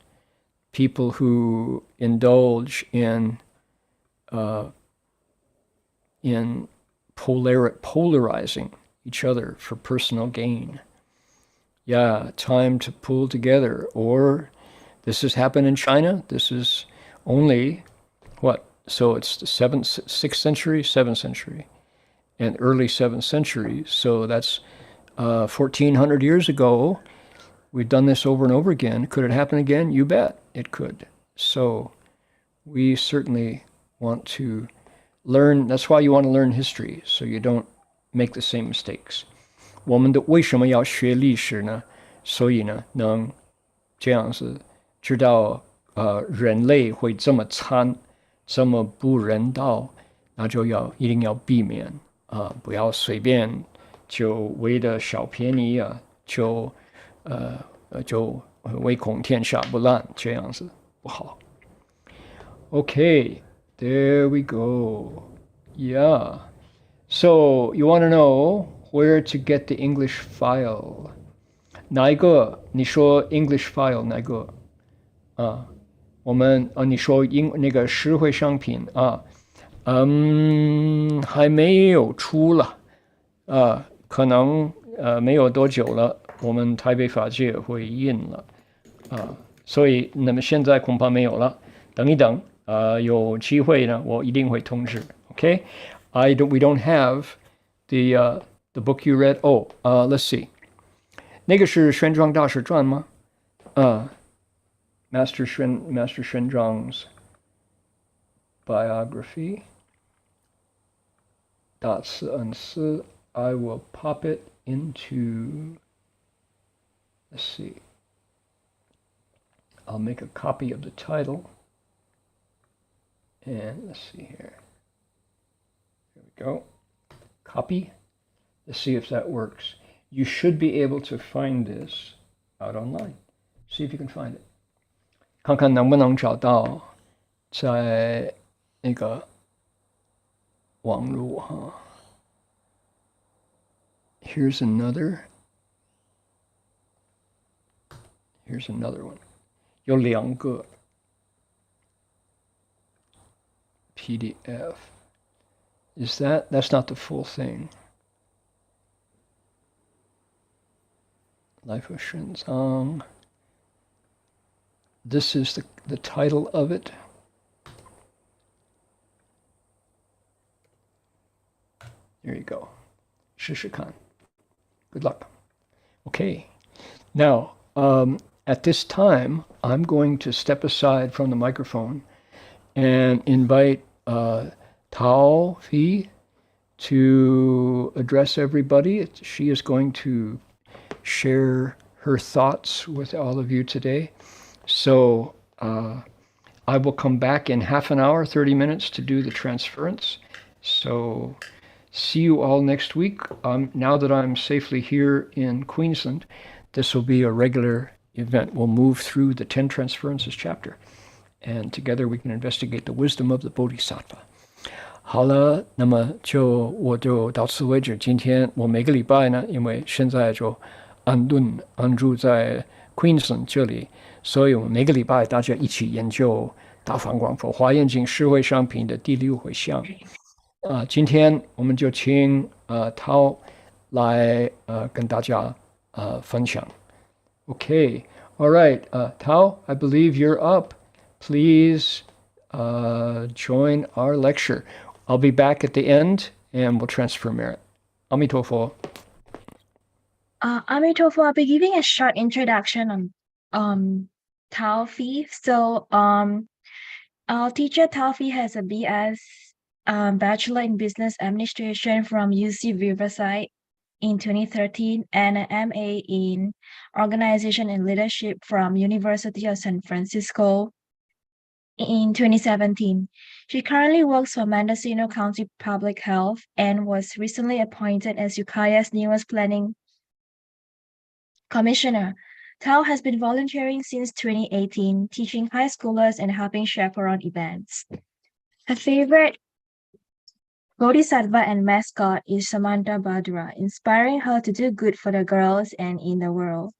people who indulge in polarizing each other for personal gain. Yeah, time to pull together. Or this has happened in China. This is only, what? So it's the 6th century, 7th century, and early 7th century. So that's 1,400 years ago. We've done this over and over again. Could it happen again? You bet it could. So we certainly want to learn. That's why you want to learn history, so you don't make the same mistakes. 我们的为什么要学历史呢？所以呢，能这样子知道人类会这么惨，这么不人道，那就一定要避免不要随便就为了小便宜啊，就唯恐天下不乱，这样子不好。Okay, there we go. Yeah. So you want to know where to get the English file? 哪一个？你说 English file 哪一个？我们你说那个实惠商品还没有出了可能没有多久了，我们台北法界会印了所以那么现在恐怕没有了，等一等有机会呢，我一定会通知。Okay, we don't have the book you read. Let's see. 那个是玄奘大师传吗？Master Xuanzang's biography. 大慈恩师 I will pop it into, let's see. I'll make a copy of the title. And let's see here. There we go. Copy. Let's see if that works. You should be able to find this out online. See if you can find it. 看看能不能找到在那个网络哈。Here's another one. 有两个 PDF. That's not the full thing. Life of Xuanzang. This is the title of it. There you go. 试试看. Good luck. Okay. Now, at this time, I'm going to step aside from the microphone and invite Thao Phi to address everybody. She is going to share her thoughts with all of you today. So I will come back in half an hour, 30 minutes to do the transference. So see you all next week. Now that I'm safely here in Queensland, this will be a regular event. We'll move through the 10 Transferences chapter, and together we can investigate the wisdom of the Bodhisattva. 好了，那么我就到此为止。今天我每个礼拜呢，因为现在就安住在 Queensland 这里，所以我们每个礼拜大家一起研究大梵广佛华严经十回向品的第6回向。今天我们就请Thao来跟大家分享。Okay, all right, Thao, I believe you're up. please join our lecture. I'll be back at the end and we'll transfer merit. Amitofo. Amitofo, I'll be giving a short introduction on Thao Phi. So our teacher Thao Phi has a BS Bachelor in Business Administration from UC Riverside in 2013 and an MA in Organization and Leadership from University of San Francisco in 2017. She currently works for Mendocino County Public Health and was recently appointed as Ukiah's newest planning commissioner. Thao has been volunteering since 2018, teaching high schoolers and helping chaperone events. Her favorite Bodhisattva and mascot is Samantha Bhadra, inspiring her to do good for the girls and in the world.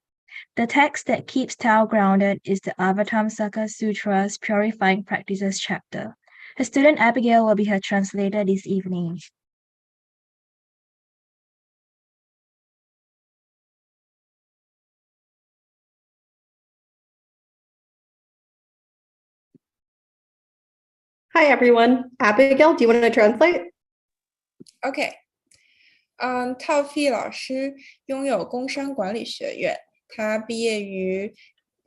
The text that keeps Thao grounded is the Avatamsaka Sutra's Purifying Practices chapter. Her student Abigail will be her translator this evening. Hi, everyone. Abigail, do you want to translate? OK，Thao Phi 老师拥有工商管理学院，他毕业于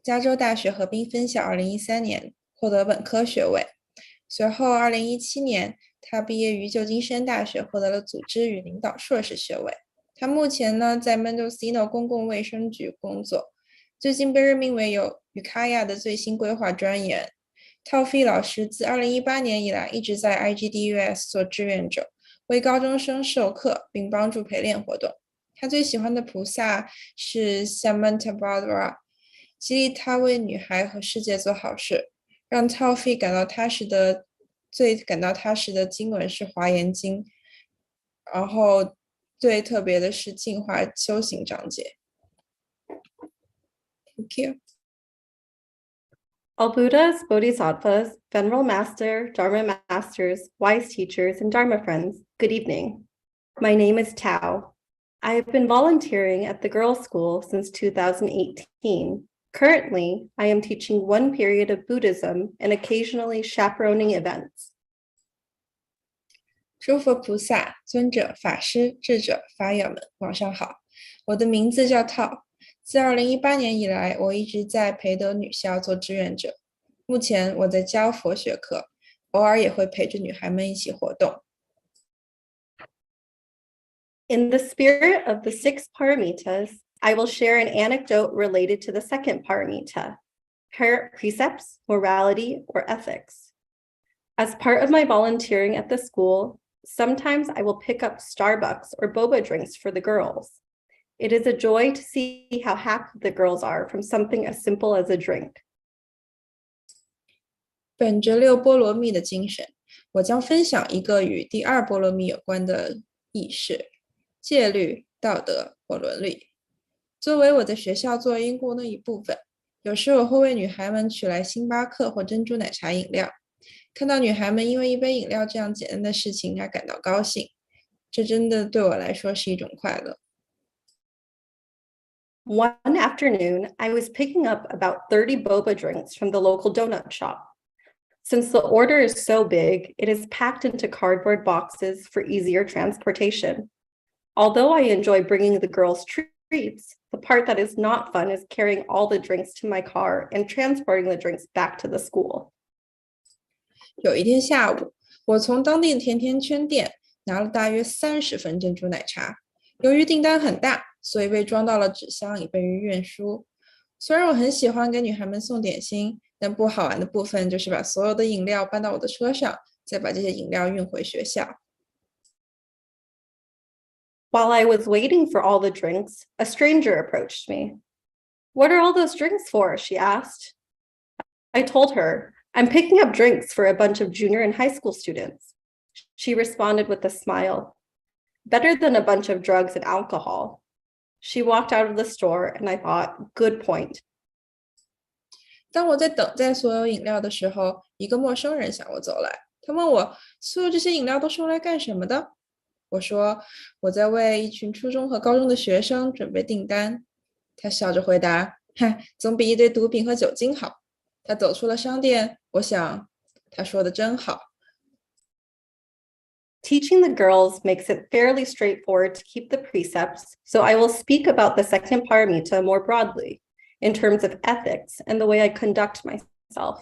加州大学河滨分校，2013年获得本科学位。随后2017年，他毕业于旧金山大学，获得了组织与领导硕士学位。他目前呢在 Mendocino 公共卫生局工作，最近被任命为Ukiah 的最新规划专员。Thao Phi 老师自2018年以来一直在 IGDUS 做志愿者，为高中生授课并帮助陪练活动。他最喜欢的菩萨是 Samantha Bhadra， 激励他为女孩和世界做好事。让 Thao Phi 最感到踏实的经文是华严经，然后最特别的是净化修行章节。Thank you. All Buddhas, Bodhisattvas, Venerable Master, Dharma Masters, wise teachers, and Dharma friends, good evening. My name is Thao. I have been volunteering at the girls' school since 2018. Currently, I am teaching one period of Buddhism and occasionally chaperoning events. 诸佛菩萨、尊者、法师、智者、法友们，晚上好。我的名字叫Thao。自2018年以来，我一直在培德女校做志愿者。目前我在教佛学课，偶尔也会陪着女孩们一起活动。In the spirit of the 6 paramitas, I will share an anecdote related to the second paramita, precepts, morality, or ethics. As part of my volunteering at the school, sometimes I will pick up Starbucks or boba drinks for the girls. It is a joy to see how happy the girls are from something as simple as a drink. 本着6波罗蜜的精神，我将分享一个与第2波罗蜜有关的意识：戒律、道德或伦理。作为我在学校做因故的一部分，有时我会为女孩们取来星巴克或珍珠奶茶饮料。看到女孩们因为一杯饮料这样简单的事情而感到高兴，这真的对我来说是一种快乐。One afternoon, I was picking up about 30 boba drinks from the local donut shop. Since the order is so big, it is packed into cardboard boxes for easier transportation. Although I enjoy bringing the girls treats, the part that is not fun is carrying all the drinks to my car and transporting the drinks back to the school. 有一天下午，我从当地的甜甜圈店拿了大约30份珍珠奶茶。由于订单很大，所以被装到了纸箱，以便于运输。虽然我很喜欢给女孩们送点心，但不好玩的部分就是把所有的饮料搬到我的车上，再把这些饮料运回学校。While I was waiting for all the drinks, a stranger approached me. "What are all those drinks for?" she asked. I told her, "I'm picking up drinks for a bunch of junior and high school students." She responded with a smile. Better than a bunch of drugs and alcohol. She walked out of the store and I thought, good point. 当我在等待所有饮料的时候，一个陌生人向我走来，他问我所有这些饮料都是用来干什么的。我说我在为一群初中和高中的学生准备订单。他笑着回答，嗨，总比一堆毒品和酒精好。他走出了商店，我想，他说的真好。Teaching the girls makes it fairly straightforward to keep the precepts, so I will speak about the second paramita more broadly, in terms of ethics and the way I conduct myself.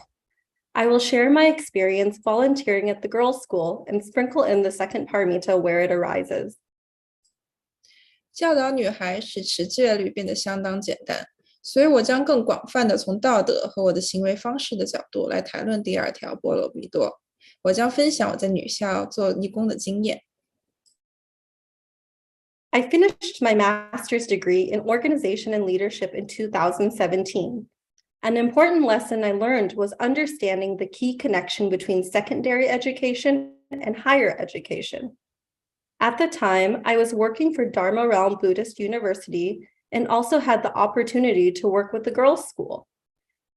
I will share my experience volunteering at the girls' school and sprinkle in the second paramita where it arises. 教导女孩使持戒律变得相当简单，所以我将更广泛的从道德和我的行为方式的角度来谈论第二条波罗蜜多。我将分享我在女校做义工的经验。I finished my master's degree in organization and leadership in 2017. An important lesson I learned was understanding the key connection between secondary education and higher education. At the time, I was working for Dharma Realm Buddhist University and also had the opportunity to work with the girls' school.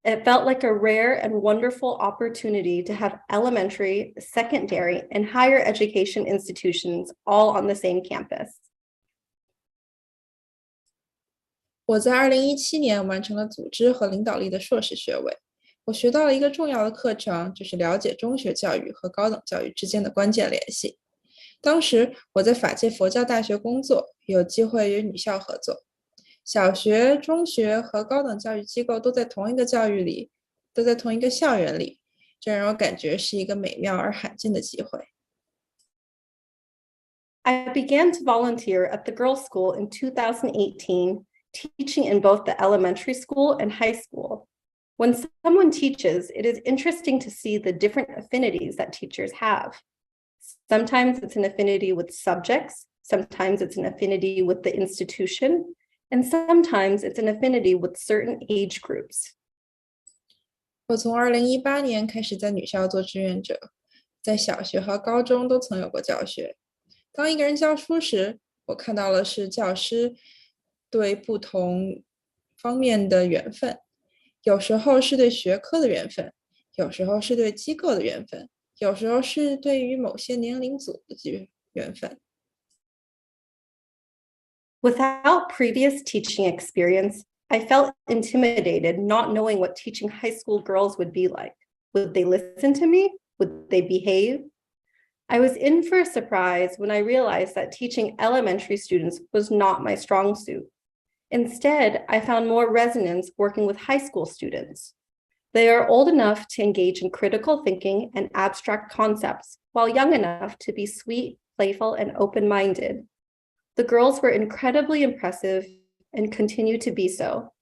It felt like a rare and wonderful opportunity to have elementary, secondary, and higher education institutions all on the same campus. 我在2017年完成了组织和领导力的硕士学位。我学到了一个重要的课程，就是了解中学教育和高等教育之间的关键联系。当时我在法界佛教大学工作，有机会与女校合作。小学、中学和高等教育机构都在同一个校园里，这让我感觉是一个美妙而罕见的机会。I began to volunteer at the girls' school in 2018, teaching in both the elementary school and high school. When someone teaches, it is interesting to see the different affinities that teachers have. Sometimes it's an affinity with subjects, sometimes it's an affinity with the institution, and sometimes it's an affinity with certain age groups. 我从2018年开始在女校做志愿者，在小学和高中都曾有过教学。当一个人教书时，我看到的是教师对不同方面的缘分，有时候是对学科的缘分，有时候是对机构的缘分，有时候是对于某些年龄组的缘分。Without previous teaching experience, I felt intimidated not knowing what teaching high school girls would be like. Would they listen to me? Would they behave? I was in for a surprise when I realized that teaching elementary students was not my strong suit. Instead, I found more resonance working with high school students. They are old enough to engage in critical thinking and abstract concepts, while young enough to be sweet, playful, and open-minded. The girls were incredibly impressive and continue to be so.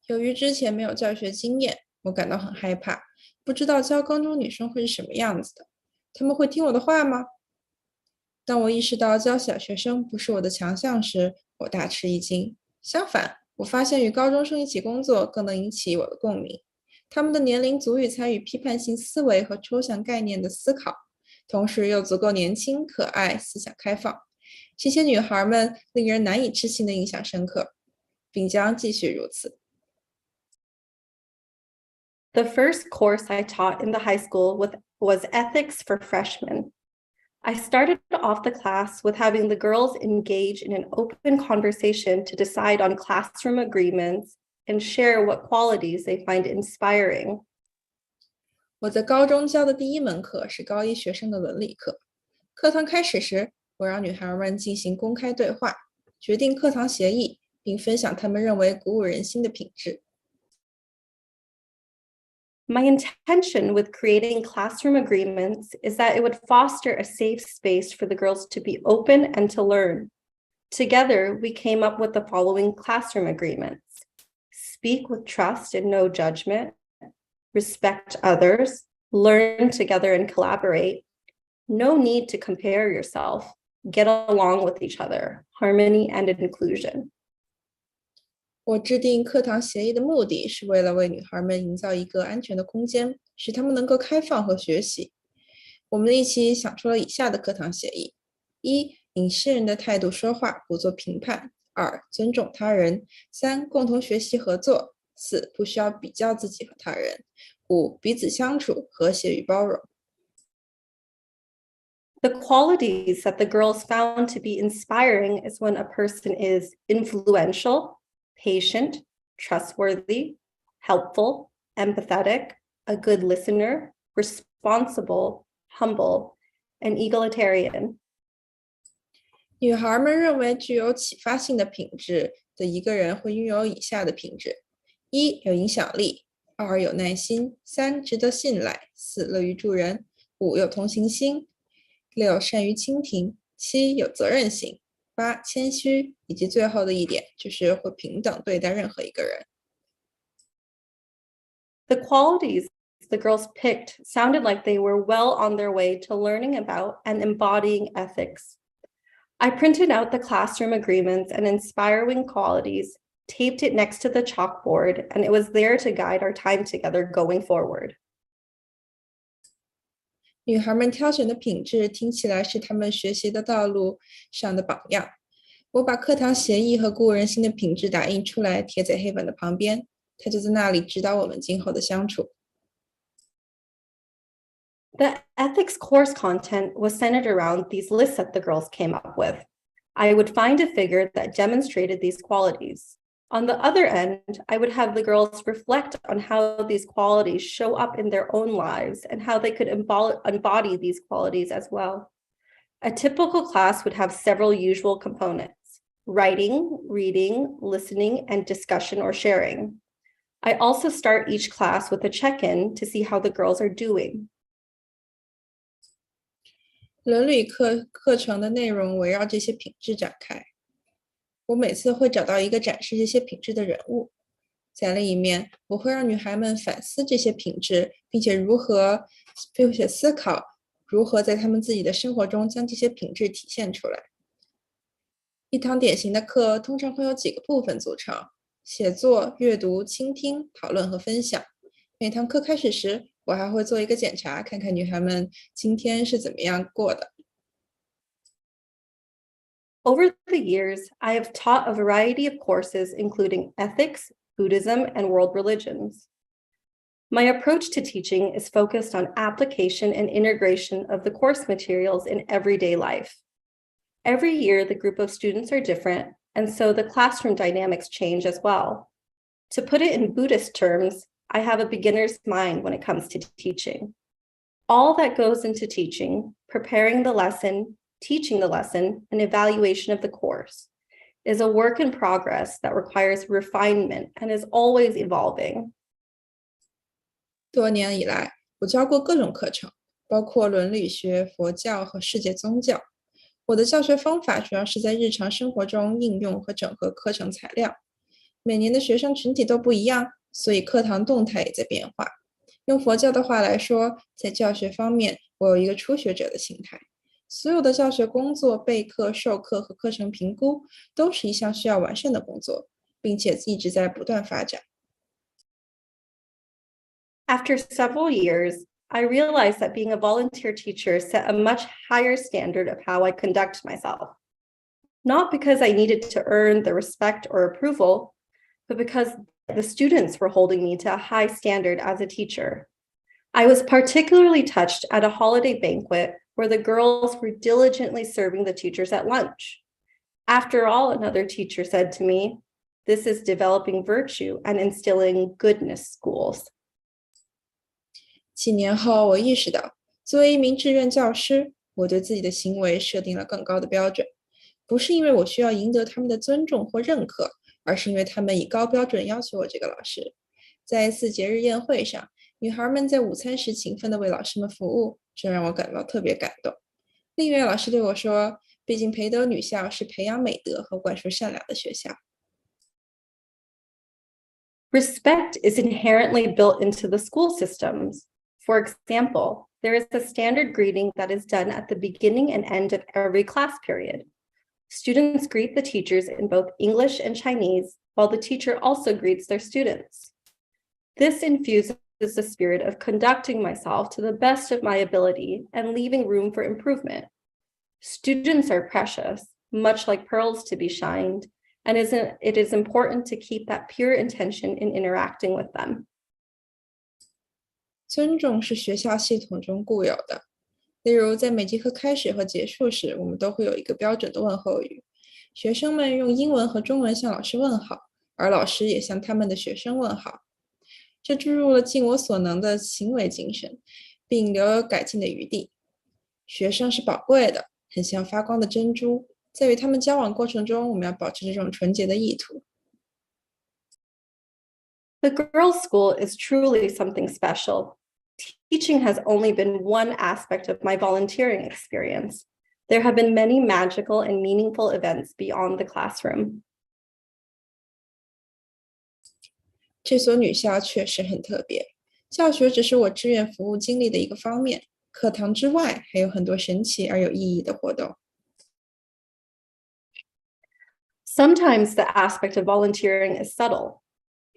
由于之前没有教学经验，我感到很害怕，不知道教高中女生会是什么样子的。他们会听我的话吗？当我意识到教小学生不是我的强项时，我大吃一惊。相反，我发现与高中生一起工作更能引起我的共鸣。他们的年龄足以参与批判性思维和抽象概念的思考，同时又足够年轻、可爱、思想开放。这些女孩们令人难以置信的印象深刻，并将继续如此。The first course I taught in the high school was ethics for freshmen. I started off the class with having the girls engage in an open conversation to decide on classroom agreements and share what qualities they find inspiring. 我在高中教的第一门课是高一学生的伦理课。课堂开始时，我让女孩们进行公开对话，决定课堂协议，并分享他们认为鼓舞人心的品质。My intention with creating classroom agreements is that it would foster a safe space for the girls to be open and to learn. Together, we came up with the following classroom agreements: speak with trust and no judgment, respect others, learn together and collaborate, no need to compare yourself, get along with each other, harmony and inclusion. 我制定课堂协议的目的是为了为女孩们营造一个安全的空间，使她们能够开放和学习。我们一起想出了以下的课堂协议：一、以信任的态度说话，不做评判；二、尊重他人；三、共同学习合作；四、不需要比较自己和他人；五、彼此相处，和谐与包容。The qualities that the girls found to be inspiring is when a person is influential, patient, trustworthy, helpful, empathetic, a good listener, responsible, humble, and egalitarian. 女孩们认为具有启发性的品质的一个人会拥有以下的品质：一、有影响力；二、有耐心；三、值得信赖；四、乐于助人；五、有同情心；六、善于倾听；七、有责任心；八、谦虚；以及最后的一点就是会平等对待任何一个人。The qualities the girls picked sounded like they were well on their way to learning about and embodying ethics. I printed out the classroom agreements and inspiring qualities, taped it next to the chalkboard, and it was there to guide our time together going forward. 女孩们挑选的品质听起来是她们学习的道路上的榜样。我把课堂协议和鼓舞人心的品质打印出来，贴在黑板的旁边，它就在那里指导我们今后的相处。The ethics course content was centered around these lists that the girls came up with. I would find a figure that demonstrated these qualities. On the other end, I would have the girls reflect on how these qualities show up in their own lives and how they could embody these qualities as well. A typical class would have several usual components: writing, reading, listening, and discussion or sharing. I also start each class with a check-in to see how the girls are doing. 伦理课程的内容围绕这些品质展开。我每次会找到一个展示这些品质的人物，在另一面，我会让女孩们反思这些品质，并且思考如何在她们自己的生活中将这些品质体现出来。一堂典型的课通常会有几个部分组成：写作、阅读、倾听、讨论和分享。每堂课开始时，我还会做一个检查，看看女孩们今天是怎么样过的。Over the years, I have taught a variety of courses, including ethics, Buddhism, and world religions. My approach to teaching is focused on application and integration of the course materials in everyday life. Every year, the group of students are different, and so the classroom dynamics change as well. To put it in Buddhist terms, I have a beginner's mind when it comes to teaching. All that goes into teaching, preparing the lesson, teaching the lesson, and evaluation of the course is a work in progress that requires refinement and is always evolving. 多年以来，我教过各种课程，包括伦理学、佛教和世界宗教。我的教学方法主要是在日常生活中应用和整合课程材料。每年的学生群体都不一样，所以课堂动态也在变化。用佛教的话来说，在教学方面，我有一个初学者的心态。所有的教学工作、备课、授课和课程评估都是一项需要完善的工作，并且一直在不断发展。After several years, I realized that being a volunteer teacher set a much higher standard of how I conduct myself. Not because I needed to earn the respect or approval, but because the students were holding me to a high standard as a teacher. I was particularly touched at a holiday banquet where the girls were diligently serving the teachers at lunch. After all, another teacher said to me, "This is developing virtue and instilling goodness schools." 几年后，我意识到，作为一名志愿教师，我对自己的行为设定了更高的标准，不是因为我需要赢得他们的尊重或认可，而是因为他们以高标准要求我这个老师。在一次节日宴会上，女孩们在午餐时勤奋地为老师们服务，这让我感到特别感动。另一位老师对我说，毕竟培德女校是培养美德和灌输善良的学校。Respect is inherently built into the school systems. For example, there is a standard greeting that is done at the beginning and end of every class period. Students greet the teachers in both English and Chinese, while the teacher also greets their students. This infuses the spirit of conducting myself to the best of my ability and leaving room for improvement. Students are precious, much like pearls to be shined, and it is important to keep that pure intention in interacting with them. 尊重是学校系统中固有的，例如在每节课开始和结束时，我们都会有一个标准的问候语。学生们用英文和中文向老师问好，而老师也向他们的学生问好。这注入了尽我所能的行为精神，并留有改进的余地。学生是宝贵的，很像发光的珍珠，在与他们交往过程中，我们要保持这种纯洁的意图。The girls' school is truly something special. Teaching has only been one aspect of my volunteering experience. There have been many magical and meaningful events beyond the classroom. 这所女校确实很特别，教学只是我志愿服务经历的一个方面，课堂之外还有很多神奇而有意义的活动。Sometimes the aspect of volunteering is subtle.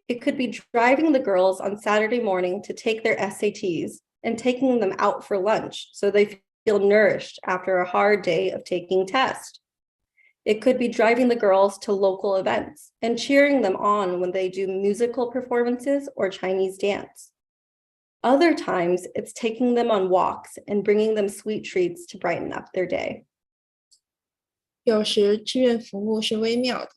It could be driving the girls on Saturday morning to take their SATs and taking them out for lunch so they feel nourished after a hard day of taking tests. It could be driving the girls to local events and cheering them on when they do musical performances or Chinese dance. Other times, it's taking them on walks and bringing them sweet treats to brighten up their day. 有时志愿服务是微妙的，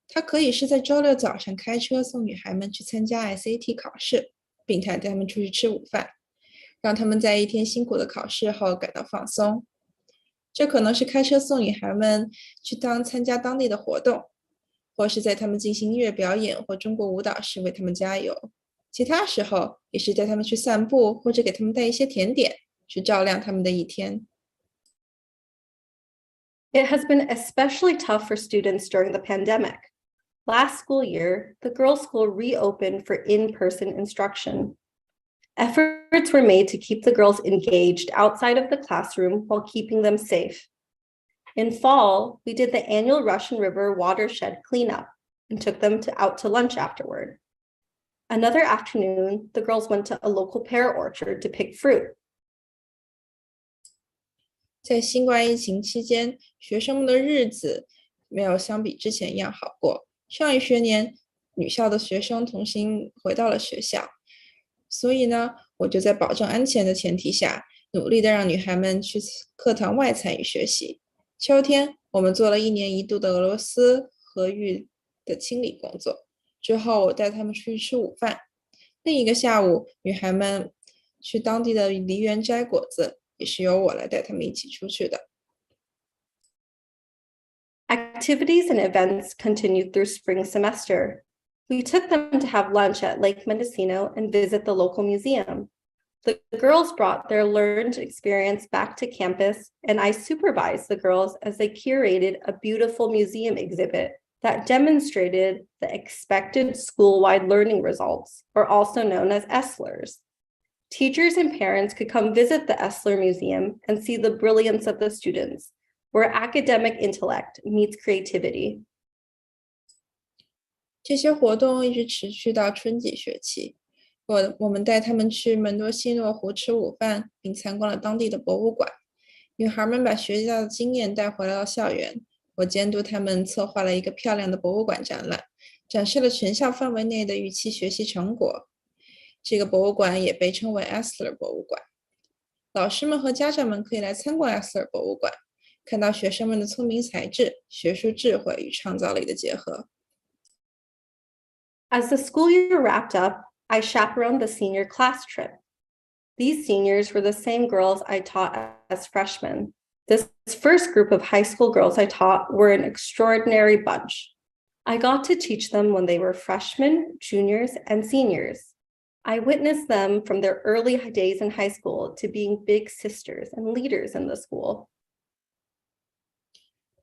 它可以是在周六早上开车送女孩们去参加 SAT 考试，并带她们出去吃午饭，让她们在一天辛苦的考试后感到放松。这可能是开车送女孩们去参加当地的活动，或是在她们进行音乐表演或中国舞蹈时为她们加油。其他时候也是带她们去散步，或者给她们带一些甜点，去照亮她们的一天。It has been especially tough for students during the pandemic. Last school year, the girls' school reopened for in-person instruction. Efforts were made to keep the girls engaged outside of the classroom while keeping them safe. In fall, we did the annual Russian River watershed cleanup and took them out to lunch afterward. Another afternoon, the girls went to a local pear orchard to pick fruit. 在新冠疫情期间，学生们的日子没有相比之前一样好过。上一学年，女校的学生重新回到了学校，所以呢，我就在保证安全的前提下，努力的让女孩们去课堂外参与学习。秋天，我们做了1年1度的俄罗斯河域的清理工作，之后我带她们出去吃午饭。另一个下午，女孩们去当地的梨园摘果子，也是由我来带她们一起出去的。Activities and events continued through spring semester. We took them to have lunch at Lake Mendocino and visit the local museum. The girls brought their learned experience back to campus, and I supervised the girls as they curated a beautiful museum exhibit that demonstrated the expected school-wide learning results, or also known as ESLERs. Teachers and parents could come visit the ESLER Museum and see the brilliance of the students, where academic intellect meets creativity. 这些活动一直持续到春季学期。我们带他们去门多西诺湖吃午饭，并参观了当地的博物馆。女孩们把学校的经验带回到校园，我监督他们策划了一个漂亮的博物馆展览，展示了全校范围内的预期学习成果。这个博物馆也被称为 ESLER 博物馆。老师们和家长们可以来参观 ESLER 博物馆，看到学生们的聪明才智、学术智慧与创造力的结合。As the school year wrapped up, I chaperoned the senior class trip. These seniors were the same girls I taught as freshmen. This first group of high school girls I taught were an extraordinary bunch. I got to teach them when they were freshmen, juniors, and seniors. I witnessed them from their early days in high school to being big sisters and leaders in the school.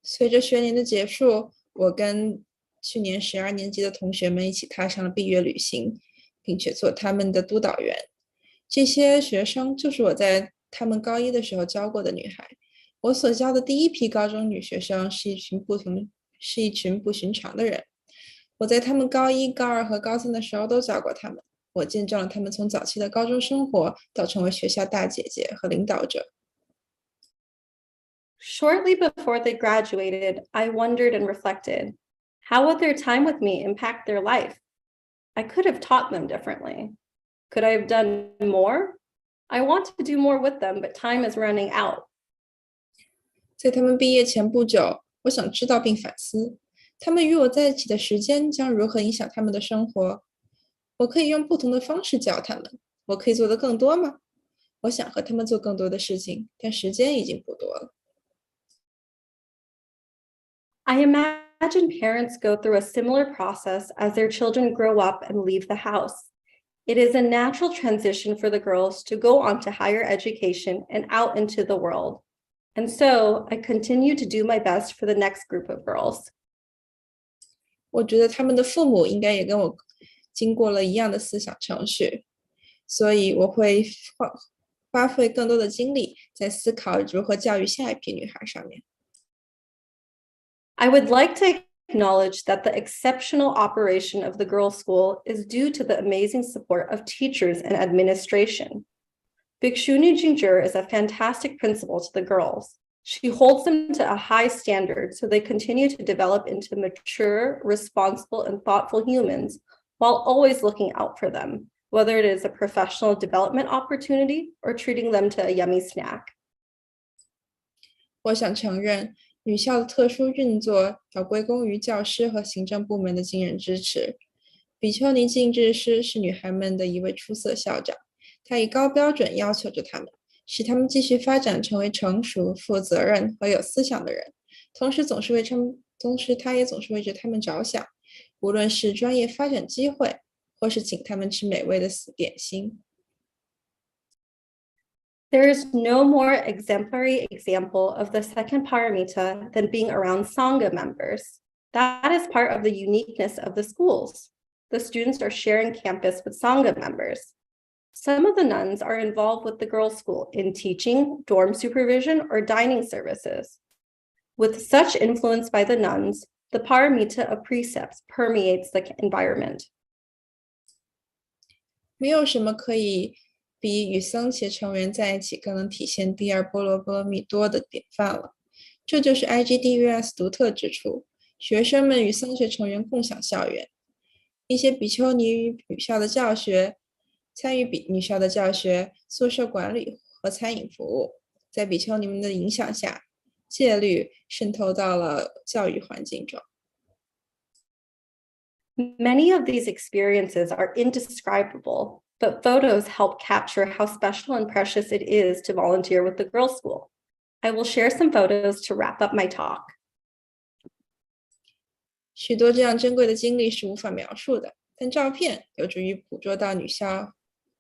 随着学年的结束，我跟去年12年级的同学们一起踏上了毕业旅行，并且做他们的督导员。这些学生就是我在他们高1的时候教过的女孩。我所教的第一批高中女学生是一群不寻常的人。我在他们高1、高2和高3的时候都教过他们。我见证了他们从早期的高中生活到成为学校大姐姐和领导者。Shortly before they graduated, I wondered and reflected, how would their time with me impact their life? I could have taught them differently. Could I have done more? I want to do more with them, but time is running out. 在他们毕业前不久，我想知道并反思，他们与我在一起的时间将如何影响他们的生活。我可以用不同的方式教他们。我可以做得更多吗？我想和他们做更多的事情，但时间已经不多了。I imagine parents go through a similar process as their children grow up and leave the house. It is a natural transition for the girls to go on to higher education and out into the world. And so I continue to do my best for the next group of girls. 我觉得他们的父母应该也跟我经过了一样的思想程序，所以我会花费更多的精力在思考如何教育下一批女孩上面。I would like to acknowledge that the exceptional operation of the girls' school is due to the amazing support of teachers and administration. Bhikshuni Jingjur is a fantastic principal to the girls. She holds them to a high standard so they continue to develop into mature, responsible, and thoughtful humans while always looking out for them, whether it is a professional development opportunity or treating them to a yummy snack. 我想承认，女校的特殊运作要归功于教师和行政部门的惊人支持。比丘尼静智师是女孩们的一位出色校长，她以高标准要求着她们，使她们继续发展成为成熟、负责任和有思想的人。同时，她也总是为着她们着想，无论是专业发展机会，或是请她们吃美味的死点心。There is no more exemplary example of the second paramita than being around Sangha members. That is part of the uniqueness of the schools. The students are sharing campus with Sangha members. Some of the nuns are involved with the girls' school in teaching, dorm supervision, or dining services. With such influence by the nuns, the paramita of precepts permeates the environment. 没有什么可以比与僧伽成员在一起更能体现第二波罗波罗蜜多的典范了。这就是 IGDUS 独特之处，学生们与僧伽成员共享校园。一些比丘尼与女校的教学，参与女校的教学、宿舍管理和餐饮服务，在比丘尼们的影响下，戒律渗透到了教育环境中。Many of these experiences are indescribable, but photos help capture how special and precious it is to volunteer with the girls' school. I will share some photos to wrap up my talk. 许多这样珍贵的经历是无法描述的，但照片有助于捕捉到女校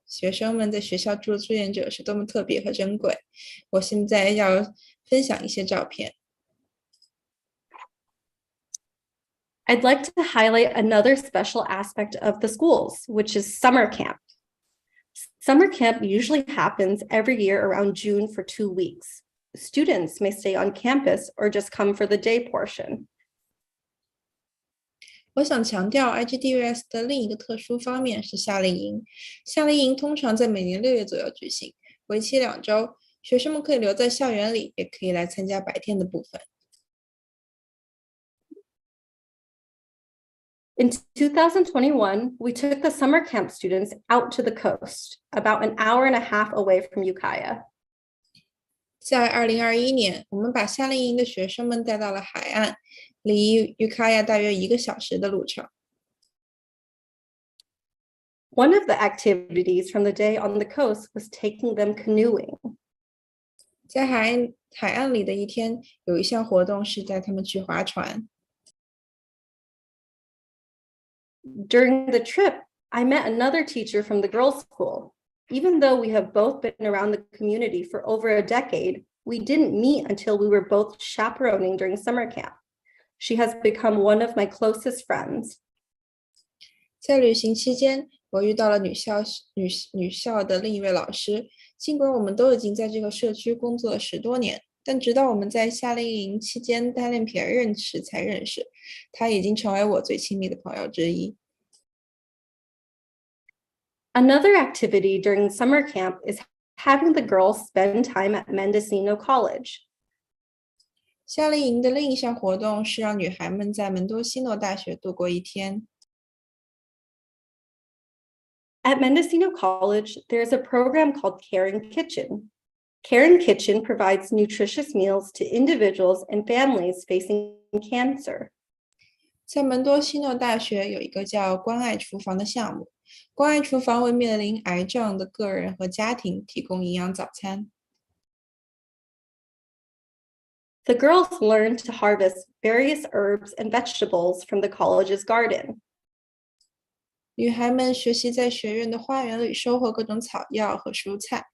学生们在学校做志愿者是多么特别和珍贵。我现在要分享一些照片。I'd like to highlight another special aspect of the schools, which is summer camp. Summer camp usually happens every year around June for 2 weeks. Students may stay on campus or just come for the day portion. 我想强调 IGDUS 的另一个特殊方面是夏令营。夏令营通常在每年6月左右举行，为期2周。学生们可以留在校园里，也可以来参加白天的部分。In 2021, we took the summer camp students out to the coast, about an hour and a half away from Ukiah. 在2021年，我们把夏令营的学生们带到了海岸，离尤卡亚大约1个小时的路程。One of the activities from the day on the coast was taking them canoeing. 在海岸里的一天，有一项活动是带他们去划船。During the trip, I met another teacher from the girls' school. Even though we have both been around the community for over a decade, we didn't meet until we were both chaperoning during summer camp. She has become one of my closest friends. 在旅行期间，我遇到了女校的另一位老师。尽管我们都已经在这个社区工作了10多年，但直到我们在夏令营期间单练别人时才认识，她已经成为我最亲密的朋友之一。Another activity during summer camp is having the girls spend time at Mendocino College. 夏令营的另一项活动是让女孩们在门多西诺大学度过一天。At Mendocino College, there is a program called Caring Kitchen. Caring Kitchen provides nutritious meals to individuals and families facing cancer. 在门多西诺大学有一个叫关爱厨房的项目，关爱厨房为面临癌症的个人和家庭提供营养早餐。The girls learned to harvest various herbs and vegetables from the college's garden. 女孩们学习在学院的花园里收获各种草药和蔬菜。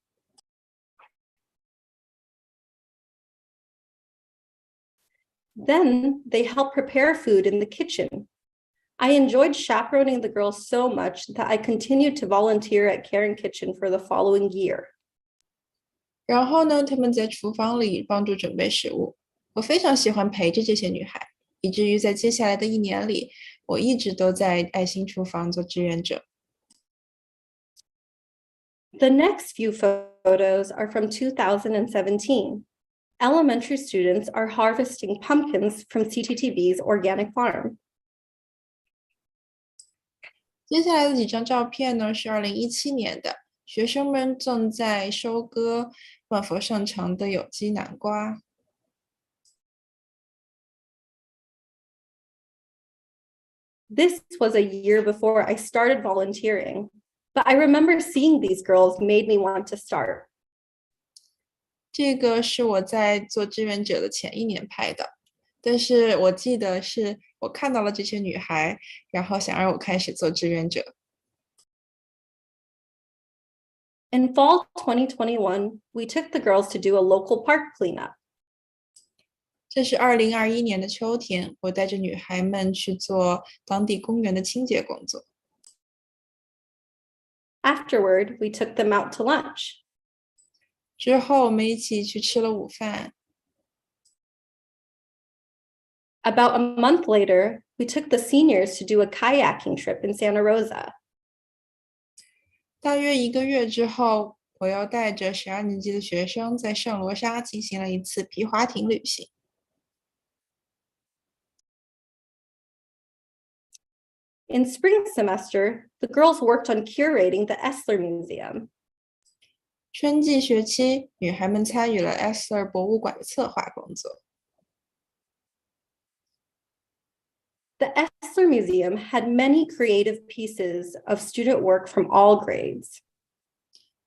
Then they helped prepare food in the kitchen. I enjoyed chaperoning the girls so much that I continued to volunteer at Caring Kitchen for the following year. 然后呢，他们在厨房里帮助准备食物。我非常喜欢陪着这些女孩，以至于在接下来的1年里，我一直都在爱心厨房做志愿者。The next few photos are from 2017. Elementary students are harvesting pumpkins from CTTV's organic farm. 接下来的几张照片呢，是2017年的，学生们正在收割万佛圣城的有机南瓜。This was a year before I started volunteering, but I remember seeing these girls made me want to start. 这个是我在做志愿者的前1年拍的，但是我记得是我看到了这些女孩，然后想让我开始做志愿者。In fall 2021, we took the girls to do a local park cleanup. 这是2021年的秋天，我带着女孩们去做当地公园的清洁工作。Afterward, we took them out to lunch. 之后我们一起去吃了午饭。About a month later, we took the seniors to do a kayaking trip in Santa Rosa. 大约1个月之后，我又带着12年级的学生在圣罗莎进行了一次皮划艇旅行。In spring semester, the girls worked on curating the Esler Museum. 春季学期，女孩们参与了 Esler 博物馆的策划工作。The Esler Museum had many creative pieces of student work from all grades.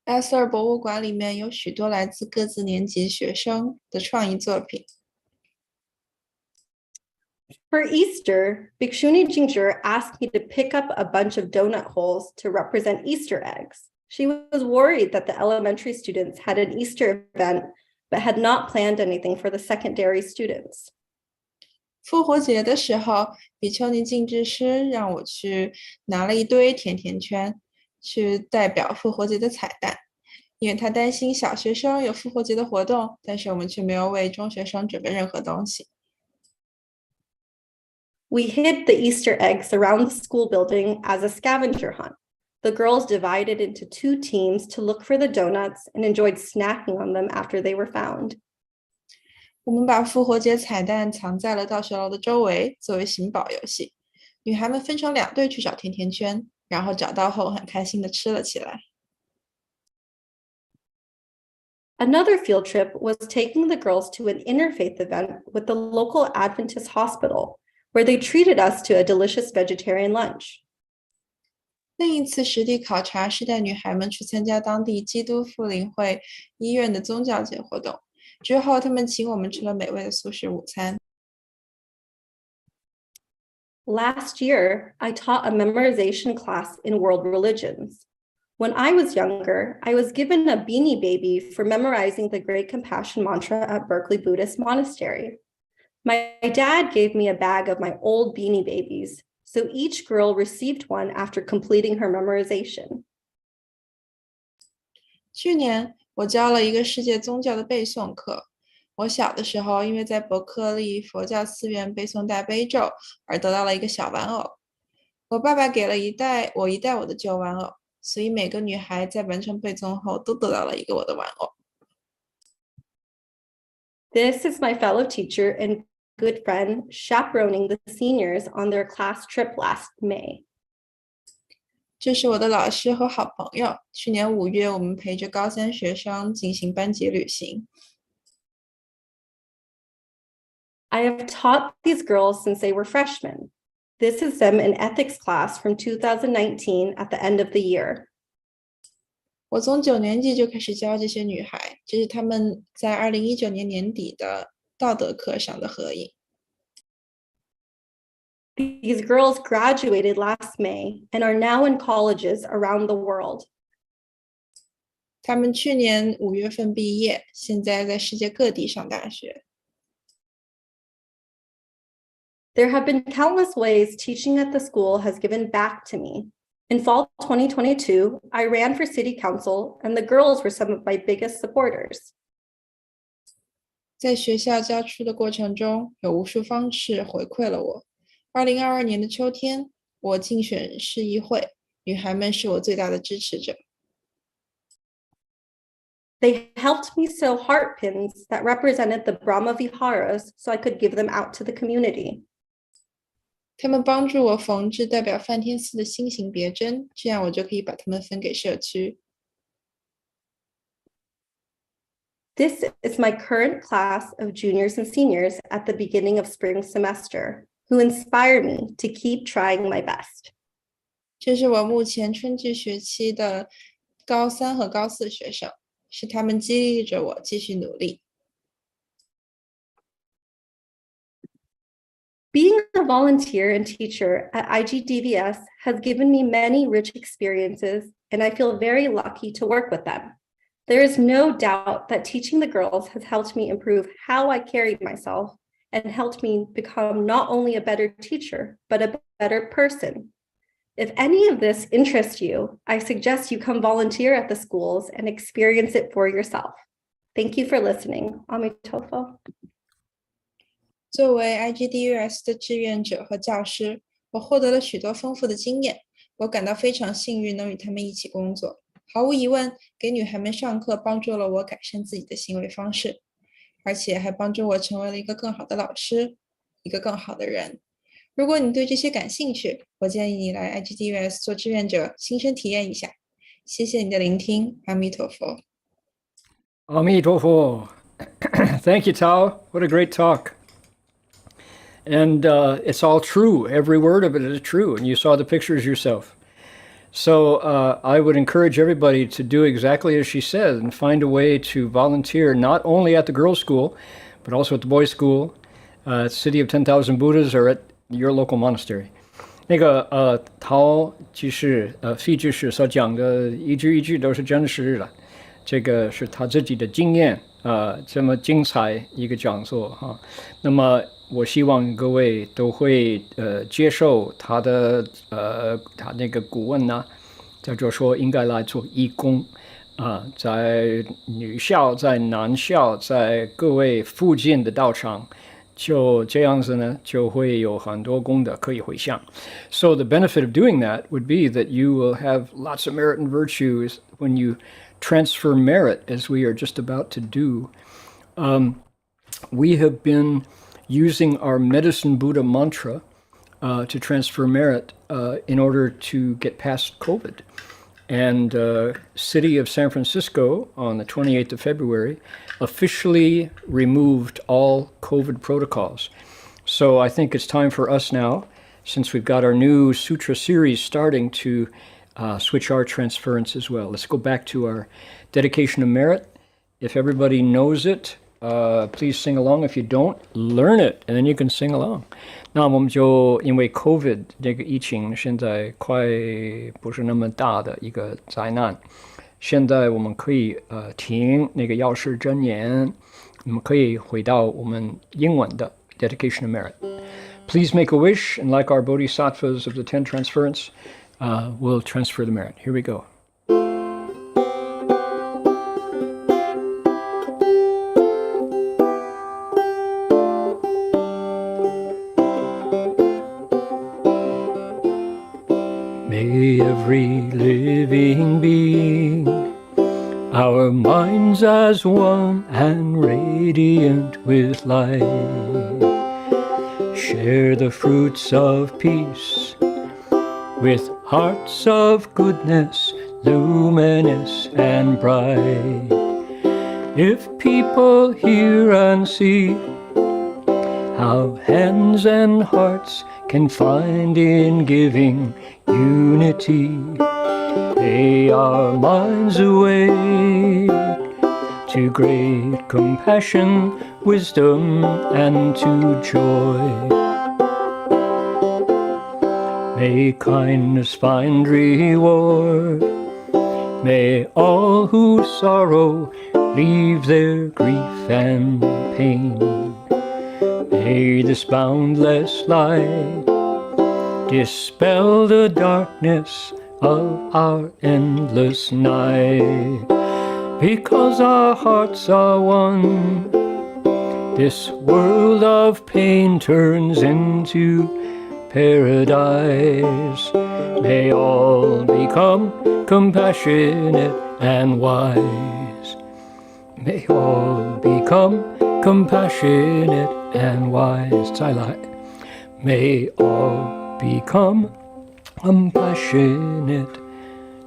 Esler 博物馆里面有许多来自各自年级学生的创意作品。For Easter, Bhikshuni Jingjur asked me to pick up a bunch of donut holes to represent Easter eggs. She was worried that the elementary students had an Easter event, but had not planned anything for the secondary students. 复活节的时候，比丘尼静智师让我去拿了一堆甜甜圈，去代表复活节的彩蛋，因为他担心小学生有复活节的活动，但是我们却没有为中学生准备任何东西。We hid the Easter eggs around the school building as a scavenger hunt. The girls divided into 2 teams to look for the donuts and enjoyed snacking on them after they were found. 我们把复活节彩蛋藏在了道学楼的周围，作为寻宝游戏。女孩们分成2队去找甜甜圈，然后找到后很开心地吃了起来。Another field trip was taking the girls to an interfaith event with the local Adventist hospital, where they treated us to a delicious vegetarian lunch. 另一次实地考察是带女孩们去参加当地基督复临会医院的宗教节活动，之后他们请我们吃了美味的素食午餐。Last year, I taught a memorization class in world religions. When I was younger, I was given a beanie baby for memorizing the Great Compassion Mantra at Berkeley Buddhist Monastery. My dad gave me a bag of my old beanie babies, so each girl received one after completing her memorization. 去年我教了一个世界宗教的背诵课。我小的时候，因为在伯克利佛教寺院背诵大悲咒，而得到了一个小玩偶。我爸爸给了我一袋我的旧玩偶，所以每个女孩在完成背诵后都得到了一个我的玩偶。This is my fellow teacher and good friend chaperoning the seniors on their class trip last May. 这是我的老师和好朋友。去年5月，我们陪着高3学生进行班级旅行。I have taught these girls since they were freshmen. This is them in ethics class from 2019 at the end of the year. 我从9年级就开始教这些女孩，这是她们在2019年年底的道德课上的合影。These girls graduated last May and are now in colleges around the world. 她们去年5月份毕业，现在在世界各地上大学。There have been countless ways teaching at the school has given back to me. In fall 2022, I ran for city council, and the girls were some of my biggest supporters. 在学校教书的过程中，有无数方式回馈了我。2022年的秋天，我竞选市议会，女孩们是我最大的支持者。They helped me sew heart pins that represented the Brahma Viharas so I could give them out to the community. 他们帮助我缝制代表梵天寺的心形别针，这样我就可以把它们分给社区。This is my current class of juniors and seniors at the beginning of spring semester, who inspire me to keep trying my best. 这是我目前春季学期的高3和高4学生，是他们激励着我继续努力。Being a volunteer and teacher at IGDVS has given me many rich experiences, and I feel very lucky to work with them. There is no doubt that teaching the girls has helped me improve how I carry myself and helped me become not only a better teacher, but a better person. If any of this interests you, I suggest you come volunteer at the schools and experience it for yourself. Thank you for listening. Amitofo. 作为 IGDUS 的志愿者和教师，我获得了许多丰富的经验，我感到非常幸运能与他们一起工作。毫无疑问，给女孩们上课帮助了我改善自己的行为方式，而且还帮助我成为了一个更好的老师，一个更好的人。如果你对这些感兴趣，我建议你来 IGDUS 做志愿者，亲身体验一下。谢谢你的聆听，阿弥陀佛。阿弥陀佛。Thank you, Thao. What a great talk. And it's all true. Every word of it is true. And you saw the pictures yourself. So I would encourage everybody to do exactly as she said and find a way to volunteer not only at the girls' school, but also at the boys' school, City of 10,000 Buddhas, or at your local monastery. 那个陶居士Phi居士所讲的一句一句都是真实的，这个是他自己的经验这么精彩一个讲座哈。那么我希望各位都会接受他的他那个顾问呢，叫做说应该来做义工在女校、在男校、在各位附近的道场。就这样子呢，就会有很多功德可以回向。So the benefit of doing that would be that you will have lots of merit and virtues when you transfer merit, as we are just about to do. We have been using our Medicine Buddha mantra to transfer merit in order to get past COVID. And City of San Francisco on the 28th of February officially removed all COVID protocols. So I think it's time for us now, since we've got our new sutra series starting, to switch our transference as well. Let's go back to our dedication of merit. If everybody knows it, please sing along. If you don't, learn it, and then you can sing along. 那我们就因为 COVID 这个疫情现在快不是那么大的一个灾难，现在我们可以听那个药师真言，我们可以回到我们英文的 dedication of merit. Please make a wish, and like our bodhisattvas of the Ten Transferences, we'll transfer the merit. Here we go. May every living being, our minds as one and radiant with light, share the fruits of peace with hearts of goodness, luminous and bright. If people hear and see how hands and hearts can find in giving unity. May our minds awake to great compassion, wisdom, and to joy. May kindness find reward. May all who sorrow leave their grief and pain. May this boundless light dispel the darkness of our endless night. Because our hearts are one, this world of pain turns into paradise. May all become compassionate and wise. May all become compassionate and wise. 再来 May all become compassionate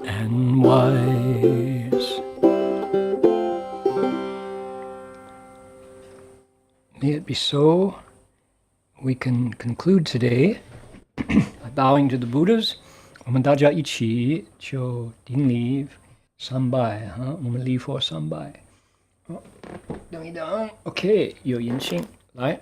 and wise. May it be so. We can conclude today by bowing to the Buddhas. 我们大家一起就顶礼三拜哈，我们礼佛三拜。好，等一等 ，OK， 有引请来。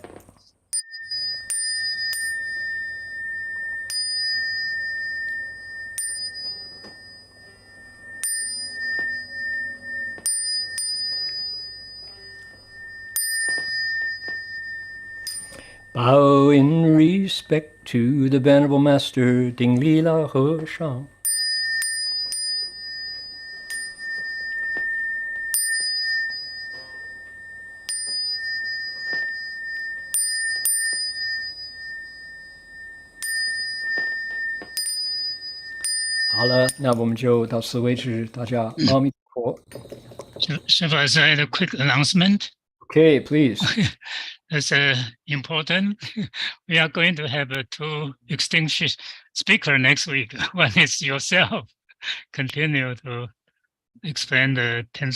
Bow in respect to the Venerable Master Ding Li La He Shang.好了，那我们就到此为止。大家阿弥陀佛。So I had a quick announcement. Okay, please. That's important. We are going to have two distinguished speakers next week. One is yourself. Continue to explain the 10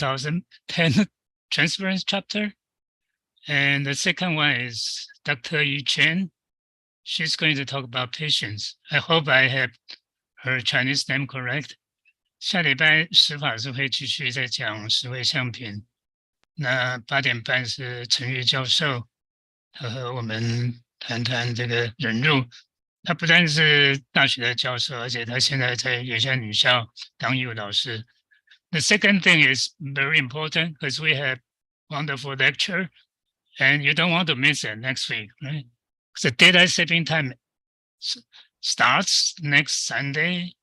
Transferences chapter. And the second one is Dr. Yu Chen. She's going to talk about patience. I hope I have her Chinese name correct. 下礼拜十法师会继续再讲十回向品。那8点半是陈玉教授，他和我们谈谈这个忍辱。他不但是大学的教授，而且他现在在原校女校当义务老师。The second thing is very important because we have wonderful lecture, and you don't want to miss it next week, right? The daylight saving time starts next Sunday,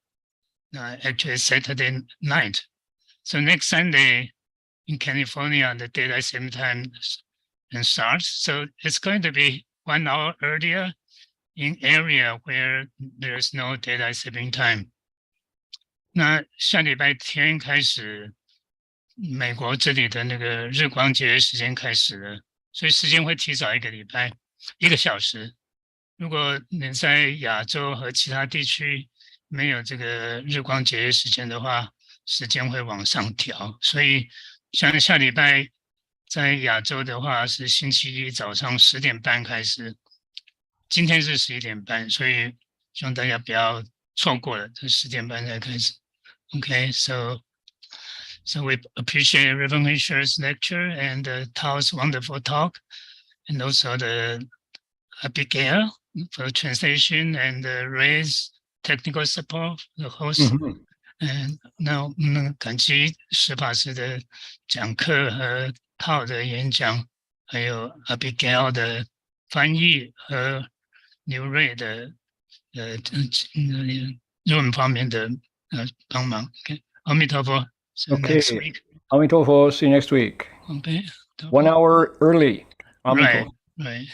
actually Saturday night. So next Sunday in California, the daylight saving time starts. So it's going to be 1 hour earlier in area where there's no daylight saving time. 那下礼拜天开始，美国这里的那个日光节约时间开始了，所以时间会提早1个小时。如果你在亚洲和其他地区没有这个日光节约时间的话，时间会往上调。所以像下礼拜在亚洲的话是星期一早上10点半开始，今天是11点半，所以希望大家不要错过了，这10点半才开始。Okay, so we appreciate Reverend Heng Sure's lecture and Tao's wonderful talk, and also the Abigail for translation and Ray's technical support, the host. And now 感激十法师的讲课和Tao的演讲，还有 Abigail 的翻译和刘瑞的日文方面的帮忙。Okay, 阿弥陀佛。See you next week. 阿弥陀佛 see you next week. Okay. 1 hour early. 阿弥陀佛。Right.